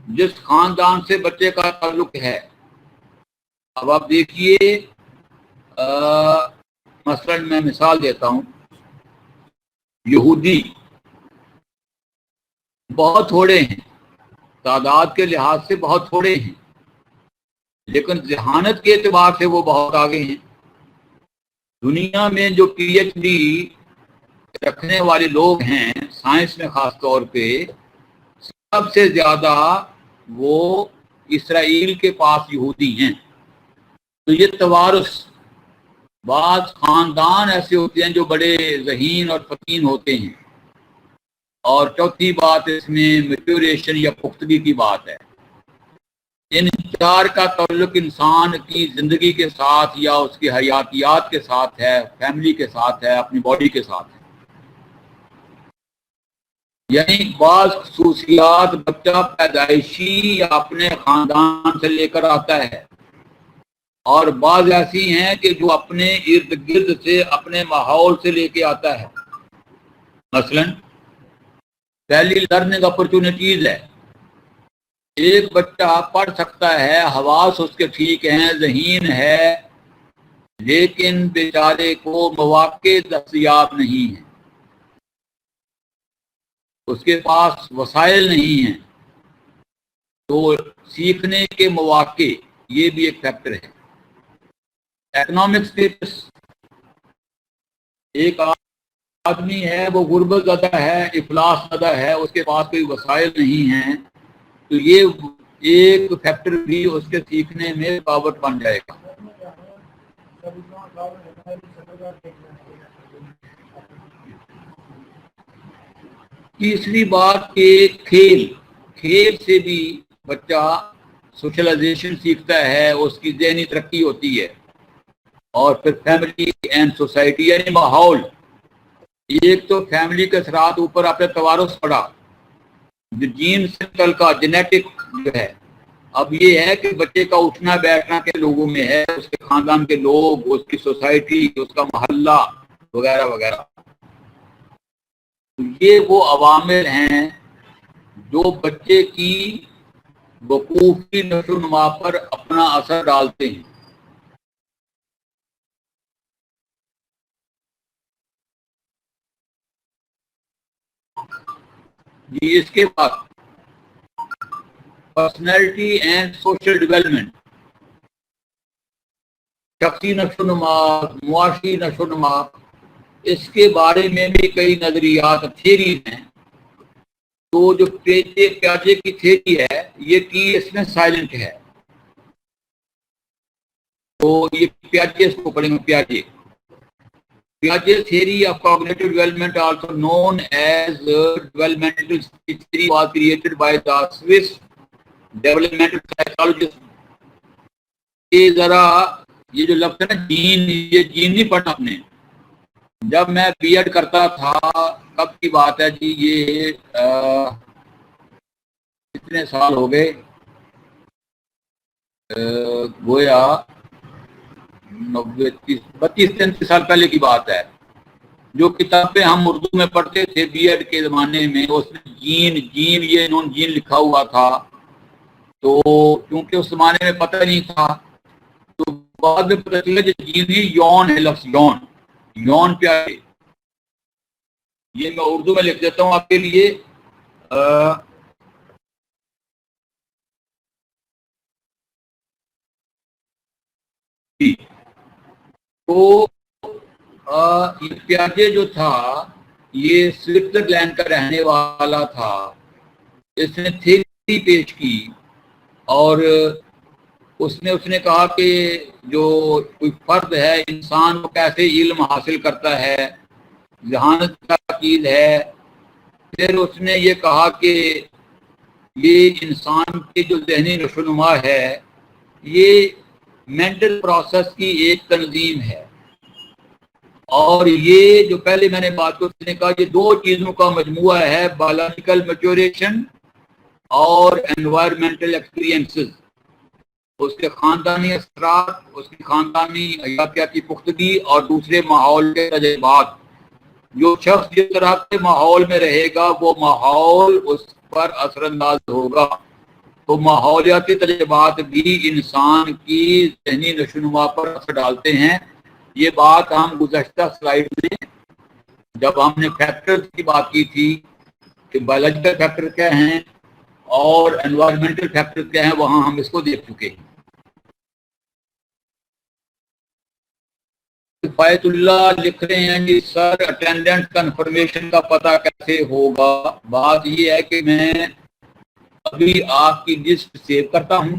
جس خاندان سے بچے کا تعلق ہے۔ اب آپ دیکھیے، مثلا میں مثال دیتا ہوں، یہودی بہت تھوڑے ہیں، تعداد کے لحاظ سے بہت تھوڑے ہیں، لیکن ذہانت کے اعتبار سے وہ بہت آگے ہیں۔ دنیا میں جو پی ایچ ڈی رکھنے والے لوگ ہیں سائنس میں، خاص طور پہ سب سے زیادہ وہ اسرائیل کے پاس یہودی ہیں۔ تو یہ توارث، بعض خاندان ایسے ہوتے ہیں جو بڑے ذہین اور فطین ہوتے ہیں۔ اور چوتھی بات اس میں میچوریشن یا پختگی کی بات ہے۔ ان 4 کا تعلق انسان کی زندگی کے ساتھ یا اس کی حیاتیات کے ساتھ ہے، فیملی کے ساتھ ہے، اپنی باڈی کے ساتھ ہے۔ یعنی بعض خصوصیات بچہ پیدائشی یا اپنے خاندان سے لے کر آتا ہے، اور بعض ایسی ہیں کہ جو اپنے ارد گرد سے، اپنے ماحول سے لے کے آتا ہے۔ مثلا پہلی لرننگ اپرچونٹیز ہے، ایک بچہ پڑھ سکتا ہے، حواس اس کے ٹھیک ہیں، ذہین ہے، لیکن بیچارے کو مواقع دستیاب نہیں ہیں، اس کے پاس وسائل نہیں ہیں، تو سیکھنے کے مواقع یہ بھی ایک فیکٹر ہے۔ اکنامک اسٹیٹس، ایک آدمی ہے وہ غربت زدہ ہے، افلاس زدہ ہے، اس کے پاس کوئی وسائل نہیں ہیں، تو یہ ایک فیکٹر بھی اس کے سیکھنے میں رکاوٹ بن جائے گا۔ تیسری بات کہ کھیل سے بھی بچہ سوشلائزیشن سیکھتا ہے، اس کی ذہنی ترقی ہوتی ہے، اور پھر فیملی اینڈ سوسائٹی یعنی ماحول، ایک تو فیملی کے اثرات اوپر آپ نے توارث پڑا، جو جین سرکل کا جینیٹک جو ہے، اب یہ ہے کہ بچے کا اٹھنا بیٹھنا کے لوگوں میں ہے، اس کے خاندان کے لوگ، اس کی سوسائٹی، اس کا محلہ وغیرہ وغیرہ۔ یہ وہ عوامل ہیں جو بچے کی وقوفی نشو و نما پر اپنا اثر ڈالتے ہیں۔ جی، اس کے بعد پرسنالٹی اینڈ سوشل ڈیولپمنٹ، شخصی نشو و نما، معاشی نشو و نما، اس کے بارے میں بھی کئی نظریات تھیریز ہیں۔ تو جو پیاجے کی تھیری ہے، یہ کی اس میں سائلنٹ ہے، تو یہ پیاجے اس کو پڑھیں گے۔ Piaget's theory of cognitive development, also known as developmental speech theory, was created by the Swiss developmental psychologist۔ یہ ذرا یہ جو لفظ ہے نا جین، یہ جین نہیں پڑھنا آپ نے۔ جب میں بی ایڈ کرتا تھا، کب کی بات ہے جی، یہ کتنے سال ہو گئے، گویا 32-33 سال پہلے کی بات ہے۔ جو کتابیں ہم اردو میں پڑھتے تھے بی ایڈ کے زمانے میں، اس میں جین یہ نون جین لکھا ہوا تھا، تو کیونکہ اس زمانے میں پتہ نہیں تھا، تو بعد میں پتہ چلا کہ جین ہی یون ہے، لفظ یون کیا ہے، یہ میں اردو میں لکھ دیتا ہوں آپ کے لیے۔ تو یہ پیاجے جو تھا، یہ سوئٹزرلینڈ کا رہنے والا تھا، اس نے تھیوری پیش کی، اور اس نے کہا کہ جو کوئی فرد ہے، انسان کو کیسے علم حاصل کرتا ہے، ذہانت کا چیز ہے۔ پھر اس نے یہ کہا کہ یہ انسان کی جو ذہنی نشو و نما ہے، یہ مینٹل پروسیس کی ایک تنظیم ہے، اور یہ جو پہلے میں نے بات کو نے کہا، یہ دو چیزوں کا مجموعہ ہے، بایولوجیکل میچوریشن اور انوائرمنٹل ایکسپیرینسز، اس کے خاندانی اثرات، اس کی خاندانی حیاتیاتی پختگی، اور دوسرے ماحول کے تجربات۔ جو شخص جس طرح کے ماحول میں رہے گا، وہ ماحول اس پر اثر انداز ہوگا، تو ماحولیاتی تجربات بھی انسان کی ذہنی نشو و نما پر اثر ڈالتے ہیں۔ یہ بات ہم گزشتہ سلائیڈ میں جب ہم نے فیکٹرز کی بات کی تھی کہ بایولوجیکل فیکٹر کیا ہیں اور انوائرمنٹل فیکٹر کیا ہیں، وہاں ہم اس کو دیکھ چکے ہیں۔ فائد اللہ لکھ رہے ہیں کہ سر اٹینڈنس کنفرمیشن کا پتہ کیسے ہوگا؟ بات یہ ہے کہ میں ابھی آپ کی لسٹ سیو کرتا ہوں،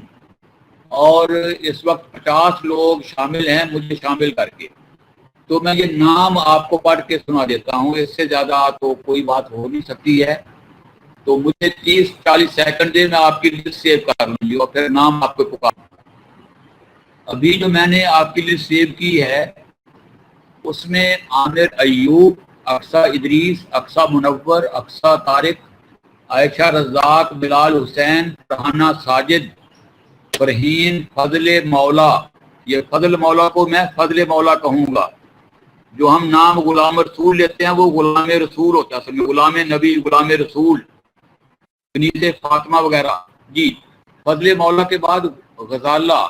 اور اس وقت 50 لوگ شامل ہیں مجھے شامل کر کے، تو میں یہ نام آپ کو پڑھ کے سنا دیتا ہوں، اس سے زیادہ تو کوئی بات ہو نہیں سکتی ہے، تو مجھے 30-40 سیکنڈ دے، میں آپ کی لسٹ سیو کر لوں گی اور پھر نام آپ کو پکار۔ ابھی جو میں نے آپ کی لسٹ سیو کی ہے، اس میں عامر ایوب، اقصی ادریس، اقصی منور، اقصی طارق، عائشہ رزاق، بلال حسین، فرحانہ ساجد، فرحین، فضل مولا۔ یہ فضل مولا کو میں فضل مولا کہوں گا۔ جو ہم نام غلام رسول لیتے ہیں، وہ غلام رسول ہوتا ہے، غلام نبی، غلام رسول، کنیز فاطمہ وغیرہ۔ جی، فضل مولا کے بعد غزالہ،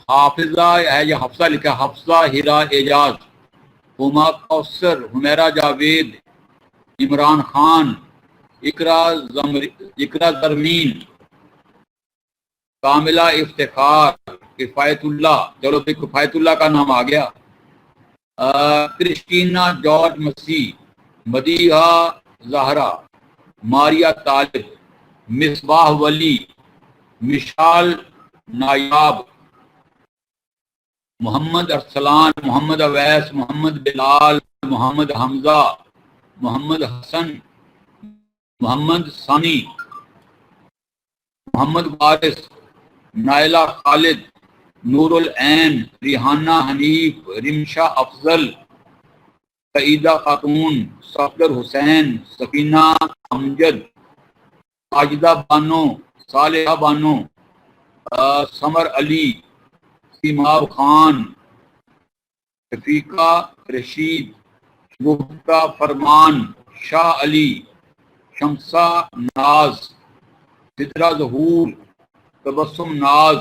حافظہ ہے یا حفصہ لکھا، حفصہ ہیرا اعجاز، ہما کوثر، حمیرہ جاوید، عمران خان، اقرا زرمین، کاملہ افتخار، کفایت اللہ، چلو پھر کفایت اللہ کا نام آ گیا، کرسٹینا جارج مسیح، مدیحہ زہرا، ماریا طالب، مصباح ولی، مشال نایاب، محمد ارسلان، محمد اویس، محمد بلال، محمد حمزہ، محمد حسن، محمد ثانی، محمد وارث، نائلہ خالد، نور العین، ریحانہ حنیف، رمشا افضل، سعیدہ خاتون، صفدر حسین، سکینہ امجد، ساجدہ بانو، صالحہ بانو، سمر علی، سیماب خان، شفیقہ رشید، شگفتہ فرمان، شاہ علی، شمسہ ناز، سدرہ ظہور، تبسم ناز،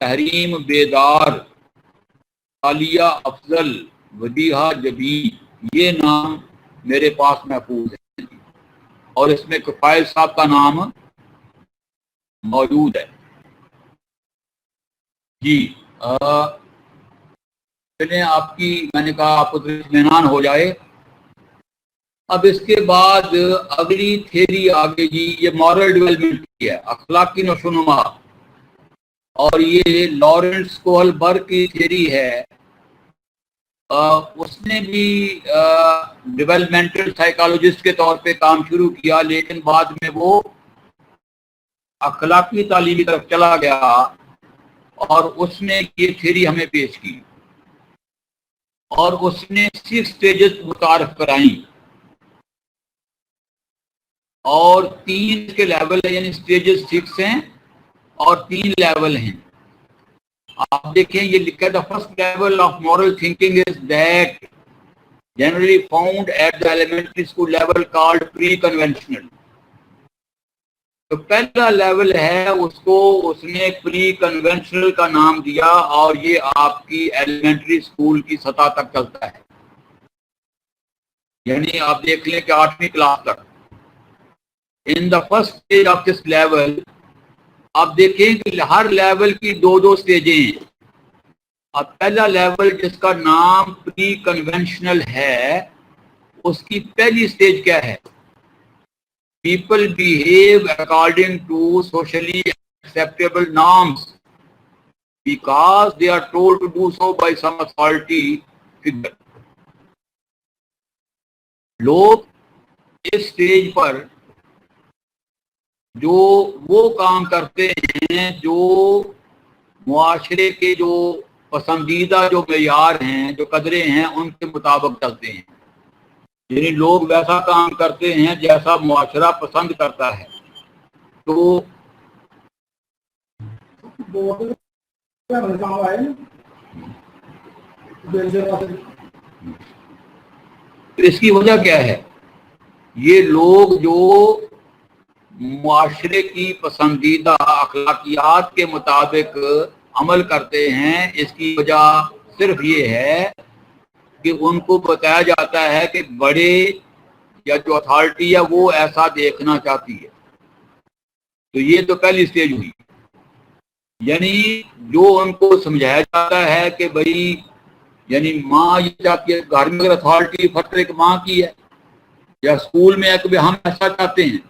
تحریم بیدار، عالیہ افضل، ودیعہ جبی، یہ نام میرے پاس محفوظ ہے اور اس میں کفایت صاحب کا نام موجود ہے جی۔ چلیں آپ کی، میں نے کہا آپ کو اطمینان ہو جائے۔ اب اس کے بعد اگلی تھیری آگے جی، یہ مورل ڈیولپمنٹ کی ہے، اخلاقی نشوونما، اور یہ لارنس کولبرگ کی تھیری ہے۔ اس نے بھی ڈیولپمنٹل سائیکالوجسٹ کے طور پہ کام شروع کیا، لیکن بعد میں وہ اخلاقی تعلیم کی طرف چلا گیا اور اس نے یہ تھیری ہمیں پیش کی، اور اس نے 6 سٹیجز متعارف کرائیں، اور 3 کے لیول ہیں، یعنی سٹیجز 6 ہیں اور 3 لیول ہیں۔ آپ دیکھیں یہ لکھا ہے، the first level of moral thinking is that generally found at the elementary school level called pre-conventional۔ تو پہلا لیول ہے، اس کو اس نے پری کنونشنل کا نام دیا، اور یہ آپ کی ایلیمنٹری اسکول کی سطح تک چلتا ہے، یعنی آپ دیکھ لیں کہ 8ویں کلاس تک۔ In the first stage of this level, آپ دیکھیں کہ ہر لیول کی 2 سٹیجیں ہیں۔ اب پہلا لیول جس کا نام پری کنونشنل ہے، اس کی پہلی سٹیج کیا ہے؟ People behave according to socially acceptable norms because they are told to do so by some authority figure۔ لوگ اس سٹیج پر جو وہ کام کرتے ہیں جو معاشرے کے جو پسندیدہ جو معیار ہیں، جو قدریں ہیں، ان کے مطابق چلتے ہیں، یعنی لوگ ویسا کام کرتے ہیں جیسا معاشرہ پسند کرتا ہے۔ تو اس کی وجہ کیا ہے؟ یہ لوگ جو معاشرے کی پسندیدہ اخلاقیات کے مطابق عمل کرتے ہیں، اس کی وجہ صرف یہ ہے کہ ان کو بتایا جاتا ہے کہ بڑے یا جو اتھارٹی ہے وہ ایسا دیکھنا چاہتی ہے۔ تو یہ تو پہلی سٹیج ہوئی، یعنی جو ان کو سمجھایا جاتا ہے کہ بھائی، یعنی ماں یہ چاہتی ہے، گھر میں اگر اتھارٹی فرق ایک ماں کی ہے، یا اسکول میں ہے کہ ہم ایسا چاہتے ہیں،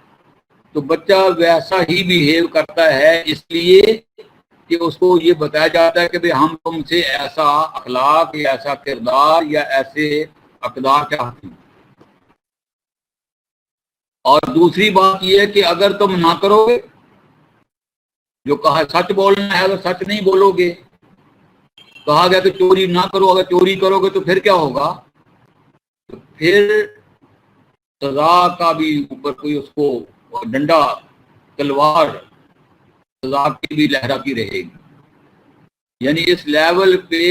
تو بچہ ویسا ہی بیہیو کرتا ہے، اس لیے کہ اس کو یہ بتایا جاتا ہے کہ بھئی ہم تم سے ایسا اخلاق یا ایسا کردار یا ایسے اقدار چاہتے ہیں۔ اور دوسری بات یہ ہے کہ اگر تم نہ کرو گے، جو کہا سچ بولنا ہے، اگر سچ نہیں بولو گے، کہا گیا کہ چوری نہ کرو، اگر چوری کرو گے تو پھر کیا ہوگا؟ تو پھر سزا کا بھی اوپر کوئی اس کو ڈنڈا تلوار سزا کی بھی لہراتی رہے گی۔ یعنی اس لیول پہ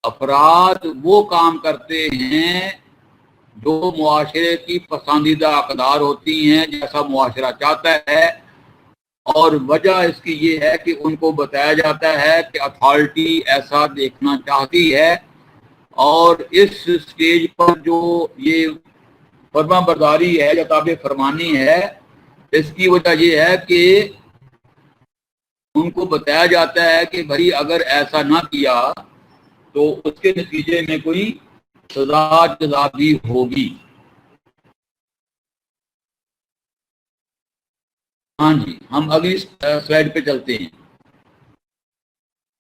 افراد وہ کام کرتے ہیں جو معاشرے کی پسندیدہ اقدار ہوتی ہیں، جیسا معاشرہ چاہتا ہے، اور وجہ اس کی یہ ہے کہ ان کو بتایا جاتا ہے کہ اتھارٹی ایسا دیکھنا چاہتی ہے، اور اس سٹیج پر جو یہ فرما برداری ہے یا تابع فرمانی ہے، اس کی وجہ یہ ہے کہ ان کو بتایا جاتا ہے کہ بھائی اگر ایسا نہ کیا تو اس کے نتیجے میں کوئی سزا جزا بھی ہوگی۔ ہاں جی، ہم اگلی سلائیڈ پہ چلتے ہیں۔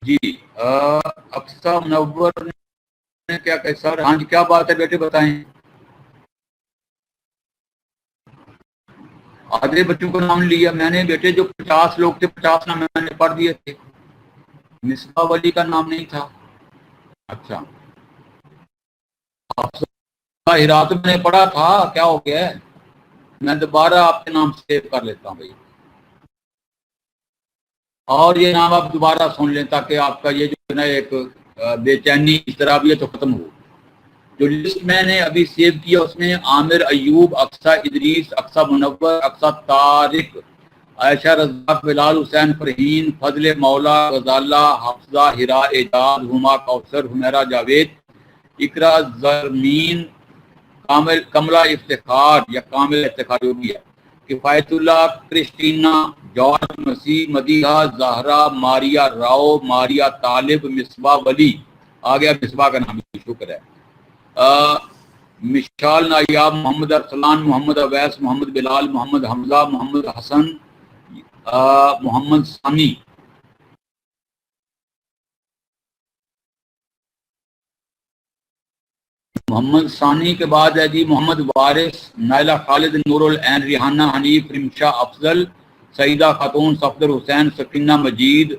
جی اقصی منور نے کیا کہ سر، ہاں جی کیا بات ہے بیٹے بتائیں۔ آدھے بچوں کو نام لیا میں نے بیٹے، جو 50 لوگ تھے 50 نام میں نے پڑھ دیے تھے، مصباح ولی کا نام نہیں تھا۔ اچھا ہرات میں نے پڑھا تھا، کیا ہو گیا ہے؟ میں دوبارہ آپ کے نام سیو کر لیتا ہوں بھائی، اور یہ نام آپ دوبارہ سن لیں تاکہ آپ کا یہ جو ہے نا ایک بے چینی اس طرح بھی ہے تو ختم ہو۔ جو لسٹ میں نے ابھی سیو کیا اس میں عامر ایوب، اقصی ادریس، اقصی منور، اقصی طارق، عائشہ رزاق، بلال حسین فرحین، فضل مولا، غزالہ، حفظہ، ہرا، اعجاز، ہما، کوثر، حمیرہ جاوید، اقرا زرمین، کامل کملہ افتخار یا کامل افتخار جو بھی ہے، کفایت اللہ، کرسٹینا، جارج مسیح، مدیحہ، زہرا، ماریا راؤ، ماریا طالب، مصباح ولی، آ گیا مصباح کا نام، شکر ہے، مشال نایاب، محمد ارسلان، محمد اویس، محمد بلال، محمد حمزہ، محمد حسن، محمد ثانی، محمد ثانی کے بعد ہے جی محمد وارث، نائلہ خالد، نور العین، ریحانہ حنیف، رمشا افضل، سعیدہ خاتون، صفدر حسین، سکینہ مجید،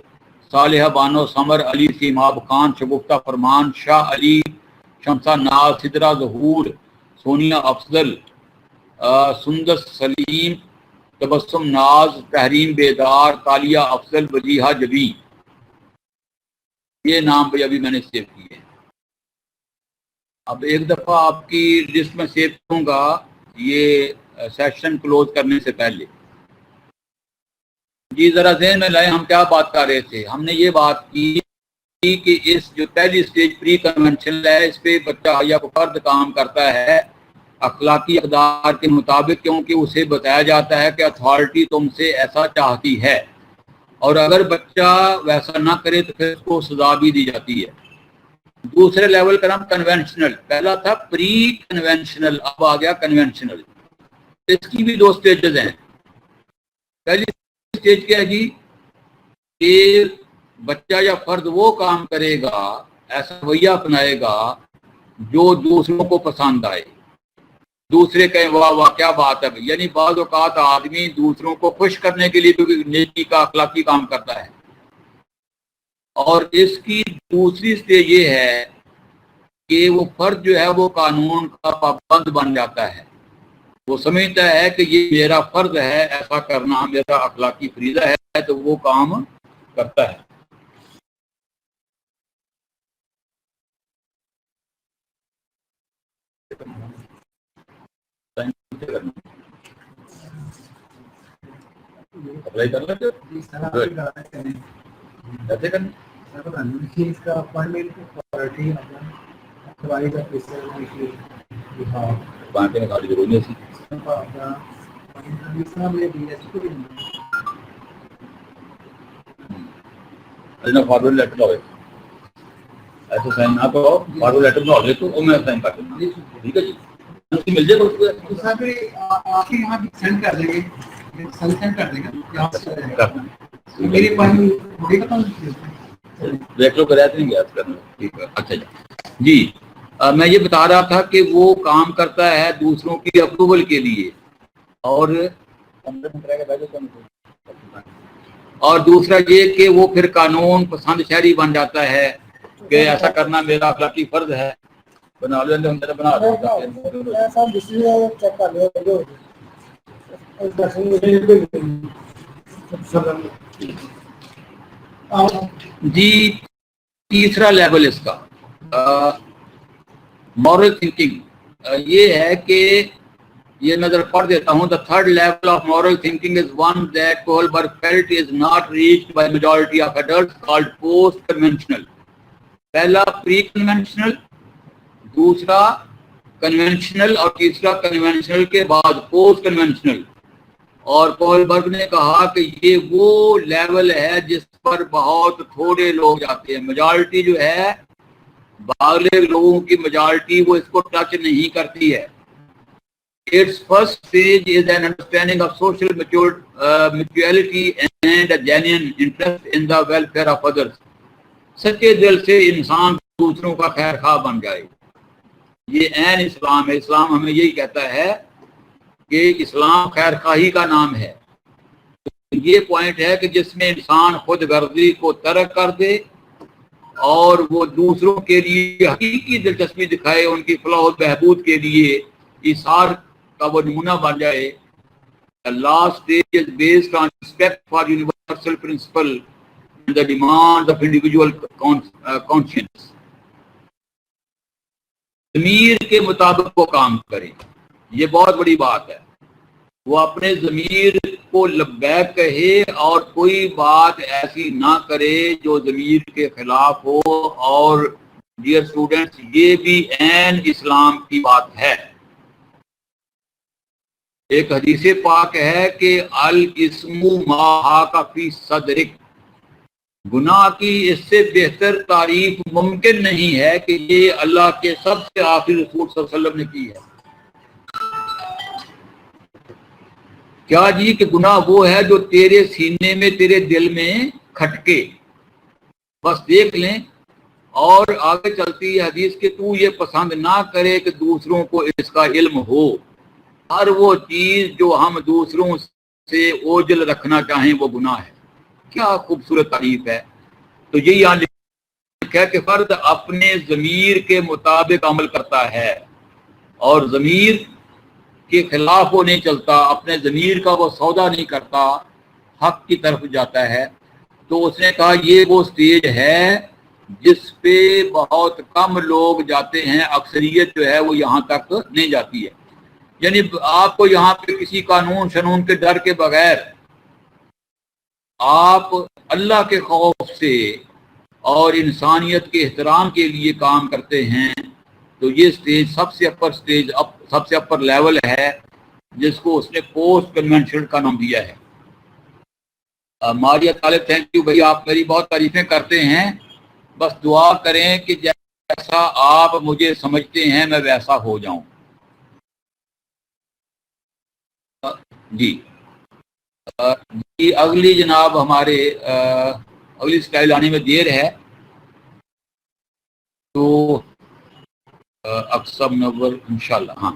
صالحہ بانو، سمر علی، سیماب خان، شگفتہ فرمان، شاہ علی، شمسہ ناز، سدرہ ظہور، سونیا افضل، سندس سلیم، تبسم ناز، تحریم بیدار، تالیہ افضل، وجیحہ جبی، یہ نام بھی ابھی میں نے سیو کیے۔ اب ایک دفعہ آپ کی لسٹ میں سیو کروں گا یہ سیشن کلوز کرنے سے پہلے۔ جی ذرا ذہن میں لائیں ہم کیا بات کر رہے تھے۔ ہم نے یہ بات کی کہ اس جو پہلی سٹیج پری کنونشنل ہے، اس پہ بچہ یا کو فرد کام کرتا ہے اخلاقی اقدار کے مطابق، کیونکہ اسے بتایا جاتا ہے کہ اتھارٹی تم سے ایسا چاہتی ہے، اور اگر بچہ ویسا نہ کرے تو پھر اس کو سزا بھی دی جاتی ہے۔ دوسرے لیول کا نام کنونشنل، پہلا تھا پری کنونشنل، اب آ گیا کنونشنل۔ اس کی بھی 2 سٹیجز ہیں۔ پہلی سٹیج کیا ہے جی کہ بچہ یا فرد وہ کام کرے گا، ایسا رویہ اپنائے گا جو دوسروں کو پسند آئے، دوسرے کہیں واہ واہ کیا بات ہے، یعنی بعض اوقات آدمی دوسروں کو خوش کرنے کے لیے بھی نیکی کا اخلاقی کام کرتا ہے۔ اور اس کی دوسری سٹیج یہ ہے کہ وہ فرد جو ہے وہ قانون کا پابند بن جاتا ہے، وہ سمجھتا ہے کہ یہ میرا فرض ہے، ایسا کرنا میرا اخلاقی فریضہ ہے، تو وہ کام کرتا ہے۔ اپلائی کر لیتے ایسے کرنا بانٹے میں کھالی ضروری ہے فارورڈ لیٹر ہوئے ایسے سائن نہ کرو، فارورڈ لیٹر میں ہو تو میں سائن کر دوں، ٹھیک ہے جی، مل جائے گا آپ کے یہاں سینڈ کر دیں گے، سینڈ کر دیں گے میری دیکھ لو کرایہ نہیں گیا کرنا، ٹھیک ہے اچھا جی۔ میں یہ بتا رہا تھا کہ وہ کام کرتا ہے دوسروں کی اپروول کے لیے، اور دوسرا یہ کہ وہ پھر قانون پسند شہری بن جاتا ہے کہ ایسا کرنا میرا اخلاقی فرض ہے۔ بنا لو ہم بنا جی۔ تیسرا لیول اس کا مورل تھنکنگ یہ ہے کہ یہ نظر پڑھ دیتا ہوں. The third level of moral thinking is one that Kohlberg felt is not reached by majority of adults, called post-conventional. پہلا پری کنونشنل، دوسرا کنونشنل اور تیسرا کنونشنل کے بعد پوسٹ کنونشنل. اور کولبرگ نے کہا کہ یہ وہ لیول ہے جس پر بہت تھوڑے لوگ جاتے ہیں. میجارٹی جو ہے، بالغ لوگوں کی میجارٹی، وہ اس کو ٹچ نہیں کرتی ہے. Its first stage is an understanding of social mutuality and a genuine interest in the welfare of others. سچے دل سے انسان دوسروں کا خیر خواہ بن جائے. یہ عین اسلام ہے. اسلام ہمیں یہی کہتا ہے کہ اسلام خیر خواہی کا نام ہے. یہ پوائنٹ ہے کہ جس میں انسان خود غرضی کو ترک کر دے اور وہ دوسروں کے لیے حقیقی دلچسپی دکھائے، ان کی فلاح و بہبود کے لیے ایثار کا وہ نمونہ بن جائے. The last stage is based on respect for universal principle and the demands of individual conscience. ضمیر کے مطابق وہ کام کرے. یہ بہت بڑی بات ہے. وہ اپنے ضمیر کو لبیک کہے اور کوئی بات ایسی نہ کرے جو ضمیر کے خلاف ہو. اور ڈیئر اسٹوڈنٹس، یہ بھی عین اسلام کی بات ہے. ایک حدیث پاک ہے کہ الاسم ما حاک فی صدرک، گناہ کی اس سے بہتر تعریف ممکن نہیں ہے کہ یہ اللہ کے سب سے آخری رسول صلی اللہ علیہ وسلم نے کی ہے. کیا جی؟ کہ گناہ وہ ہے جو تیرے سینے میں، تیرے دل میں کھٹکے. بس دیکھ لیں. اور آگے چلتی ہے حدیث کہ تو یہ پسند نہ کرے کہ دوسروں کو اس کا علم ہو. ہر وہ چیز جو ہم دوسروں سے اوجل رکھنا چاہیں وہ گناہ ہے. کیا خوبصورت تعریف ہے. تو یہی یہاں لکھا ہے کہ فرد اپنے ضمیر کے مطابق عمل کرتا ہے اور ضمیر کے خلاف وہ نہیں چلتا، اپنے ضمیر کا وہ سودا نہیں کرتا، حق کی طرف جاتا ہے. تو اس نے کہا یہ وہ سٹیج ہے جس پہ بہت کم لوگ جاتے ہیں. اکثریت جو ہے وہ یہاں تک نہیں جاتی ہے. یعنی آپ کو یہاں پہ کسی قانون شنون کے ڈر کے بغیر آپ اللہ کے خوف سے اور انسانیت کے احترام کے لیے کام کرتے ہیں، تو یہ سٹیج سب سے اپر لیول ہے، جس کو اس نے پوسٹ کنونشنل کا نام دیا ہے. ماریہ طالب، تھینک یو بھائی، آپ میری بہت تعریفیں کرتے ہیں. بس دعا کریں کہ جیسا آپ مجھے سمجھتے ہیں میں ویسا ہو جاؤں. جی اگلی جناب ہمارے اگلی سٹائل آنے میں دیر ہے، تو اقسم نور انشاءاللہ. ہاں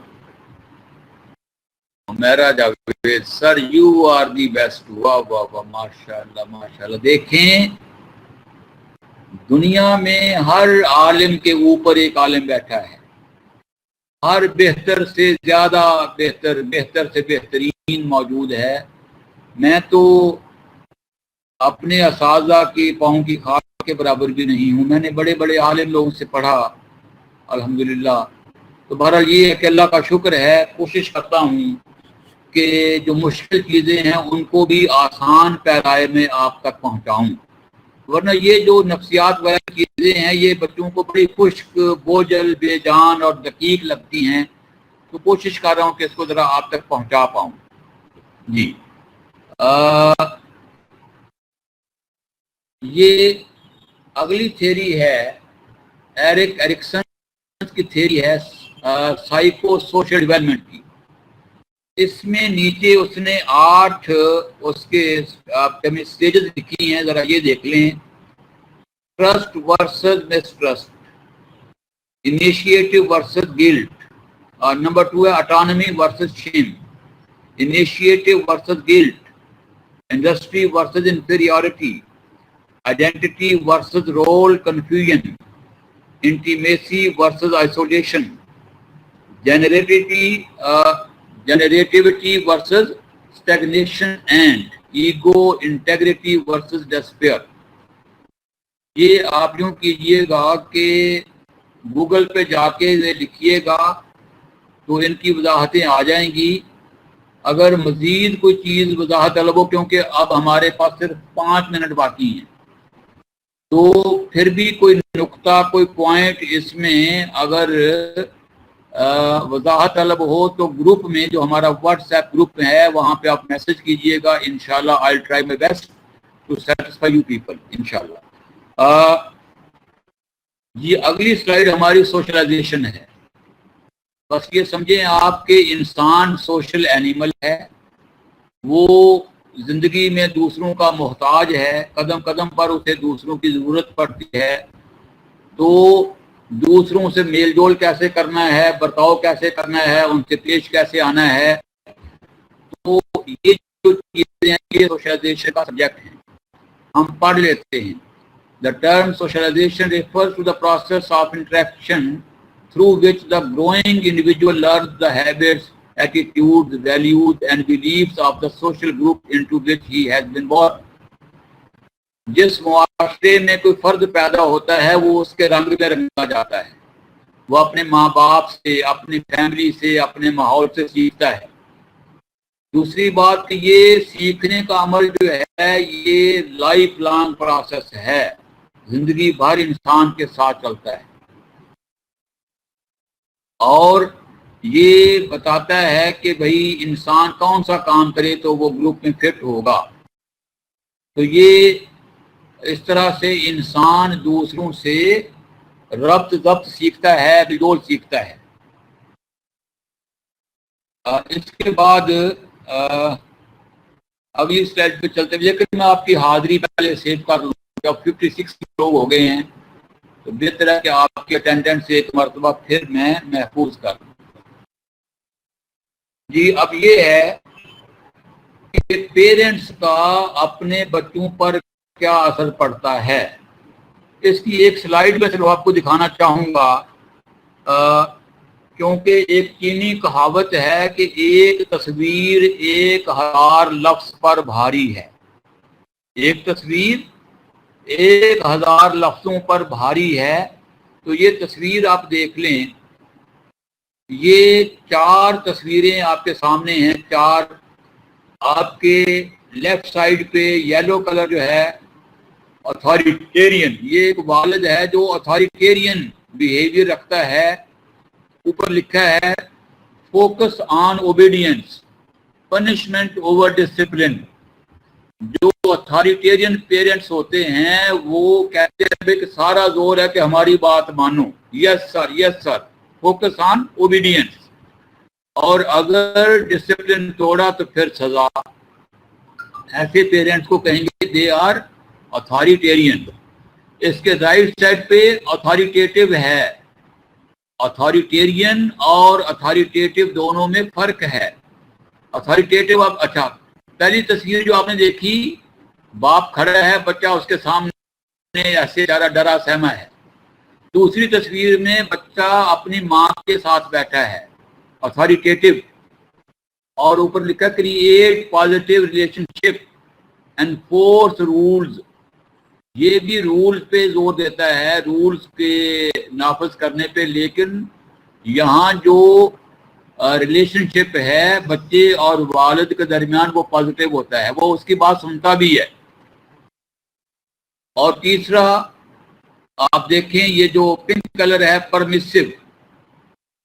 میرا جاوید سر، یو آر دی بیسٹ. واہ واہ واہ، ماشاءاللہ ماشاءاللہ. دیکھیں دنیا میں ہر عالم کے اوپر ایک عالم بیٹھا ہے. ہر بہتر سے زیادہ بہتر، بہتر سے بہترین موجود ہے. میں تو اپنے اساتذہ کی پاؤں کی خاک کے برابر بھی نہیں ہوں. میں نے بڑے بڑے عالم لوگوں سے پڑھا الحمدللہ. تو بہرحال یہ ہے کہ اللہ کا شکر ہے، کوشش کرتا ہوں کہ جو مشکل چیزیں ہیں ان کو بھی آسان پیرائے میں آپ تک پہنچاؤں. ورنہ یہ جو نفسیات وغیرہ چیزیں ہیں یہ بچوں کو بڑی خشک، بوجھل، بے جان اور دقیق لگتی ہیں. تو کوشش کر رہا ہوں کہ اس کو ذرا آپ تک پہنچا پاؤں. جی یہ اگلی تھیری ہے ایرکسن کی تھیری ہے سائیکو سوشل ڈیولپمنٹ کی. اس میں نیچے اس نے 8 اس کے سٹیجز لکھی ہیں، ذرا یہ دیکھ لیں. Trust versus mistrust, initiative versus guilt. Number 2 ہے autonomy versus shame, initiative versus guilt, industry versus inferiority, identity versus role confusion, intimacy versus isolation, generativity versus stagnation and ego integrity versus despair. یہ آپ یوں کیجئے گا کہ Google پہ جا کے لکھیے گا تو ان کی وضاحتیں آ جائیں گی. اگر مزید کوئی چیز وضاحت طلب ہو، کیونکہ اب ہمارے پاس صرف 5 منٹ باقی ہیں، تو پھر بھی کوئی نقطہ کوئی پوائنٹ اس میں اگر وضاحت طلب ہو تو گروپ میں جو ہمارا واٹس ایپ گروپ ہے وہاں پہ آپ میسج کیجئے گا. انشاءاللہ I'll try my best to satisfy you people انشاءاللہ. یہ اگلی سلائیڈ ہماری سوشلائزیشن ہے. بس یہ سمجھیں آپ کے انسان سوشل اینیمل ہے، وہ زندگی میں دوسروں کا محتاج ہے، قدم قدم پر اسے دوسروں کی ضرورت پڑتی ہے. تو دوسروں سے میل جول کیسے کرنا ہے، برتاؤ کیسے کرنا ہے، ان سے پیش کیسے آنا ہے، تو یہ جو چیزیں ہیں یہ سوشلائزیشن کا سبجیکٹ ہے. ہم پڑھ لیتے ہیں. The term socialization refers to the process of interaction through which the growing individual learns the habits, attitudes, values and beliefs of the social group into which he has been born. جس معاشرے میں کوئی فرد پیدا ہوتا ہے وہ اس کے رنگ میں رنگا جاتا ہے. وہ اپنے ماں باپ سے، اپنی فیملی سے، اپنے ماحول سے سیکھتا ہے. دوسری بات کہ یہ سیکھنے کا عمل جو ہے یہ لائف لانگ پروسیس ہے، زندگی بھر انسان کے ساتھ چلتا ہے. اور یہ بتاتا ہے کہ بھئی انسان کون سا کام کرے تو وہ گروپ میں فٹ ہوگا. تو یہ اس طرح سے انسان دوسروں سے ربط ضبط سیکھتا ہے، بجول سیکھتا ہے. اس کے بعد اگلی سلائڈ پہ چلتے ہوئے کہ میں آپ کی حاضری پہلے سیو کر لوں. اب 56 لوگ ہو گئے ہیں تو بہتر ہے کہ آپ کی اٹینڈنس ایک مرتبہ پھر میں محفوظ کر لوں. جی اب یہ ہے کہ پیرنٹس کا اپنے بچوں پر کیا اثر پڑتا ہے. اس کی ایک سلائیڈ میں صرف آپ کو دکھانا چاہوں گا کیونکہ ایک چینی کہاوت ہے کہ ایک تصویر 1000 لفظ پر بھاری ہے. ایک تصویر 1000 لفظوں پر بھاری ہے. تو یہ تصویر آپ دیکھ لیں، یہ 4 تصویریں آپ کے سامنے ہیں. 4 آپ کے لیفٹ سائڈ پہ یلو کلر جو ہے اتھارٹیرین، یہ ایک والد ہے جو اتھارٹیرین بیہیویئر رکھتا ہے. اوپر لکھا ہے focus on obedience, punishment over discipline. جو اتھارٹیرین پیرنٹس ہوتے ہیں وہ کہتے ہیں کہ سارا زور ہے کہ ہماری بات مانو، یس سر یس سر، فوکس آن اوبیڈینس. اور اگر ڈسپلن توڑا تو پھر سزا. ایسے پیرنٹس کو کہیں گے دے آر اتھارٹیرین. اس کے رائٹ سائڈ پہ اتھارٹیٹیو ہے. اتھارٹیرین اور اتھارٹیٹیو دونوں میں فرق ہے. اتھارٹیٹیو اب اچھا، پہلی تصویر جو آپ نے دیکھی باپ کھڑا ہے، بچہ اس کے سامنے ایسے ڈرا سہما ہے. دوسری تصویر میں بچہ اپنی ماں کے ساتھ بیٹھا ہے، اتھارٹیٹیو. اور اوپر لکھا کریٹ پازیٹیو ریلیشن شپ انفورس رولز. یہ بھی رولز پہ زور دیتا ہے، رولز کے نافذ کرنے پہ. لیکن یہاں جو ریلیشن شپ ہے بچے اور والد کے درمیان وہ پازیٹیو ہوتا ہے، وہ اس کی بات سنتا بھی ہے. اور تیسرا آپ دیکھیں یہ جو پنک کلر ہے پرمیسو،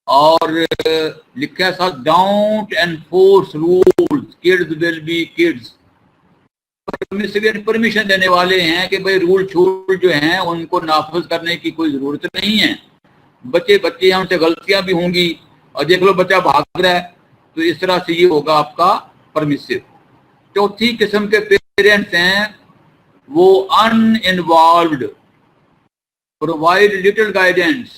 اور لکھا ہے don't enforce rules kids will be kids. Permission دینے والے ہیں کہ بھئی رول چھول جو ہیں ان کو نافذ کرنے کی کوئی ضرورت نہیں ہے. بچے بچے ہیں، ان سے غلطیاں بھی ہوں گی. اور دیکھ لو بچہ بھاگ رہا ہے، تو اس طرح سے یہ ہوگا آپ کا پرمیسو. چوتھی قسم کے پیرنٹس ہیں وہ uninvolved, provide little guidance,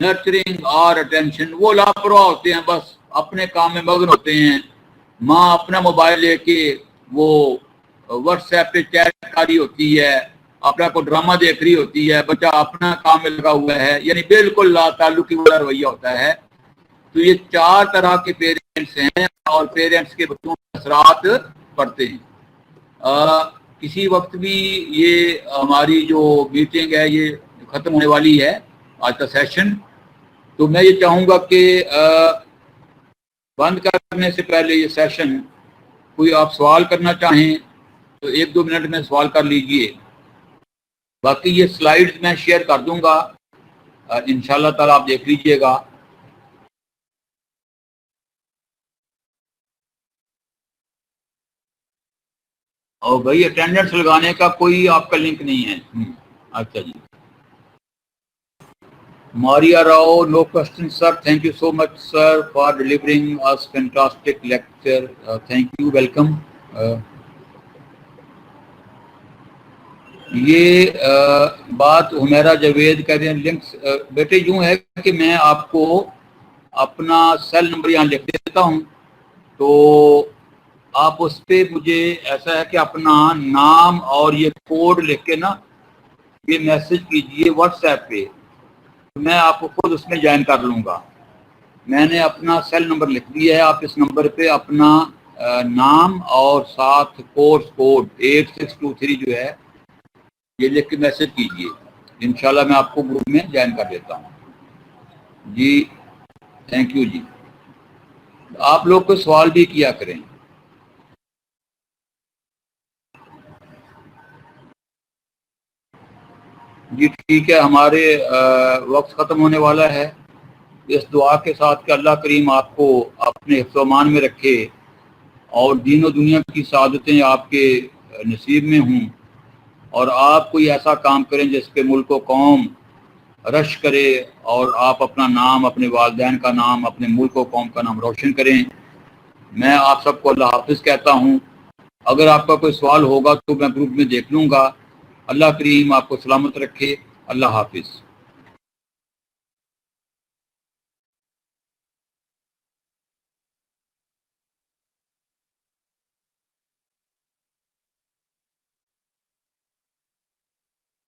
nurturing اور اٹینشن. وہ لاپرواہ ہوتے ہیں، بس اپنے کام میں مگن ہوتے ہیں. ماں اپنا موبائل لے کے وہ واٹس ایپ پہ چیٹ کر رہی ہوتی ہے، اپنا کوئی ڈرامہ دیکھ رہی ہوتی ہے، بچہ اپنا کام میں لگا ہوا ہے، یعنی بالکل لا تعلقی والا رویہ ہوتا ہے. تو یہ 4 طرح کے پیرنٹس ہیں اور پیرنٹس کے بچوں پر اثرات پڑتے ہیں. کسی وقت بھی یہ ہماری جو میٹنگ ہے یہ ختم ہونے والی ہے آج کا سیشن. تو میں یہ چاہوں گا کہ بند کرنے سے پہلے یہ سیشن کوئی آپ سوال کرنا چاہیں تو 1-2 منٹ میں سوال کر لیجئے. باقی یہ سلائیڈز میں شیئر کر دوں گا انشاءاللہ تعالی آپ دیکھ لیجئے گا. اور بھائی اٹینڈنس لگانے کا کوئی آپ کا لنک نہیں ہے. اچھا جی. Maria Rao, no question, sir. Thank you so much, sir, for delivering us fantastic lecture. Thank you, welcome. یہ بات حمیرہ جاوید کہہ رہے ہیں لنکس. بیٹے یوں ہے کہ میں آپ کو اپنا سیل نمبر یہاں لکھ دیتا ہوں, تو آپ اس پہ مجھے ایسا ہے کہ اپنا نام اور یہ کوڈ لکھ کے نا یہ میسج کیجئے واٹس ایپ پہ, میں آپ کو خود اس میں جوائن کر لوں گا. میں نے اپنا سیل نمبر لکھ دیا ہے, آپ اس نمبر پہ اپنا نام اور ساتھ کورس کوڈ 8623 جو ہے یہ لکھ کے میسج کیجئے. انشاءاللہ میں آپ کو گروپ میں جوائن کر دیتا ہوں. جی تھینک یو جی. آپ لوگ کو سوال بھی کیا کریں. جی ٹھیک ہے, ہمارے وقت ختم ہونے والا ہے. اس دعا کے ساتھ کہ اللہ کریم آپ کو اپنے حفظ و امان میں رکھے اور دین و دنیا کی سعادتیں آپ کے نصیب میں ہوں, اور آپ کوئی ایسا کام کریں جس کے ملک و قوم رش کرے اور آپ اپنا نام, اپنے والدین کا نام, اپنے ملک و قوم کا نام روشن کریں. میں آپ سب کو اللہ حافظ کہتا ہوں. اگر آپ کا کوئی سوال ہوگا تو میں گروپ میں دیکھ لوں گا. اللہ کریم آپ کو سلامت رکھے. اللہ حافظ.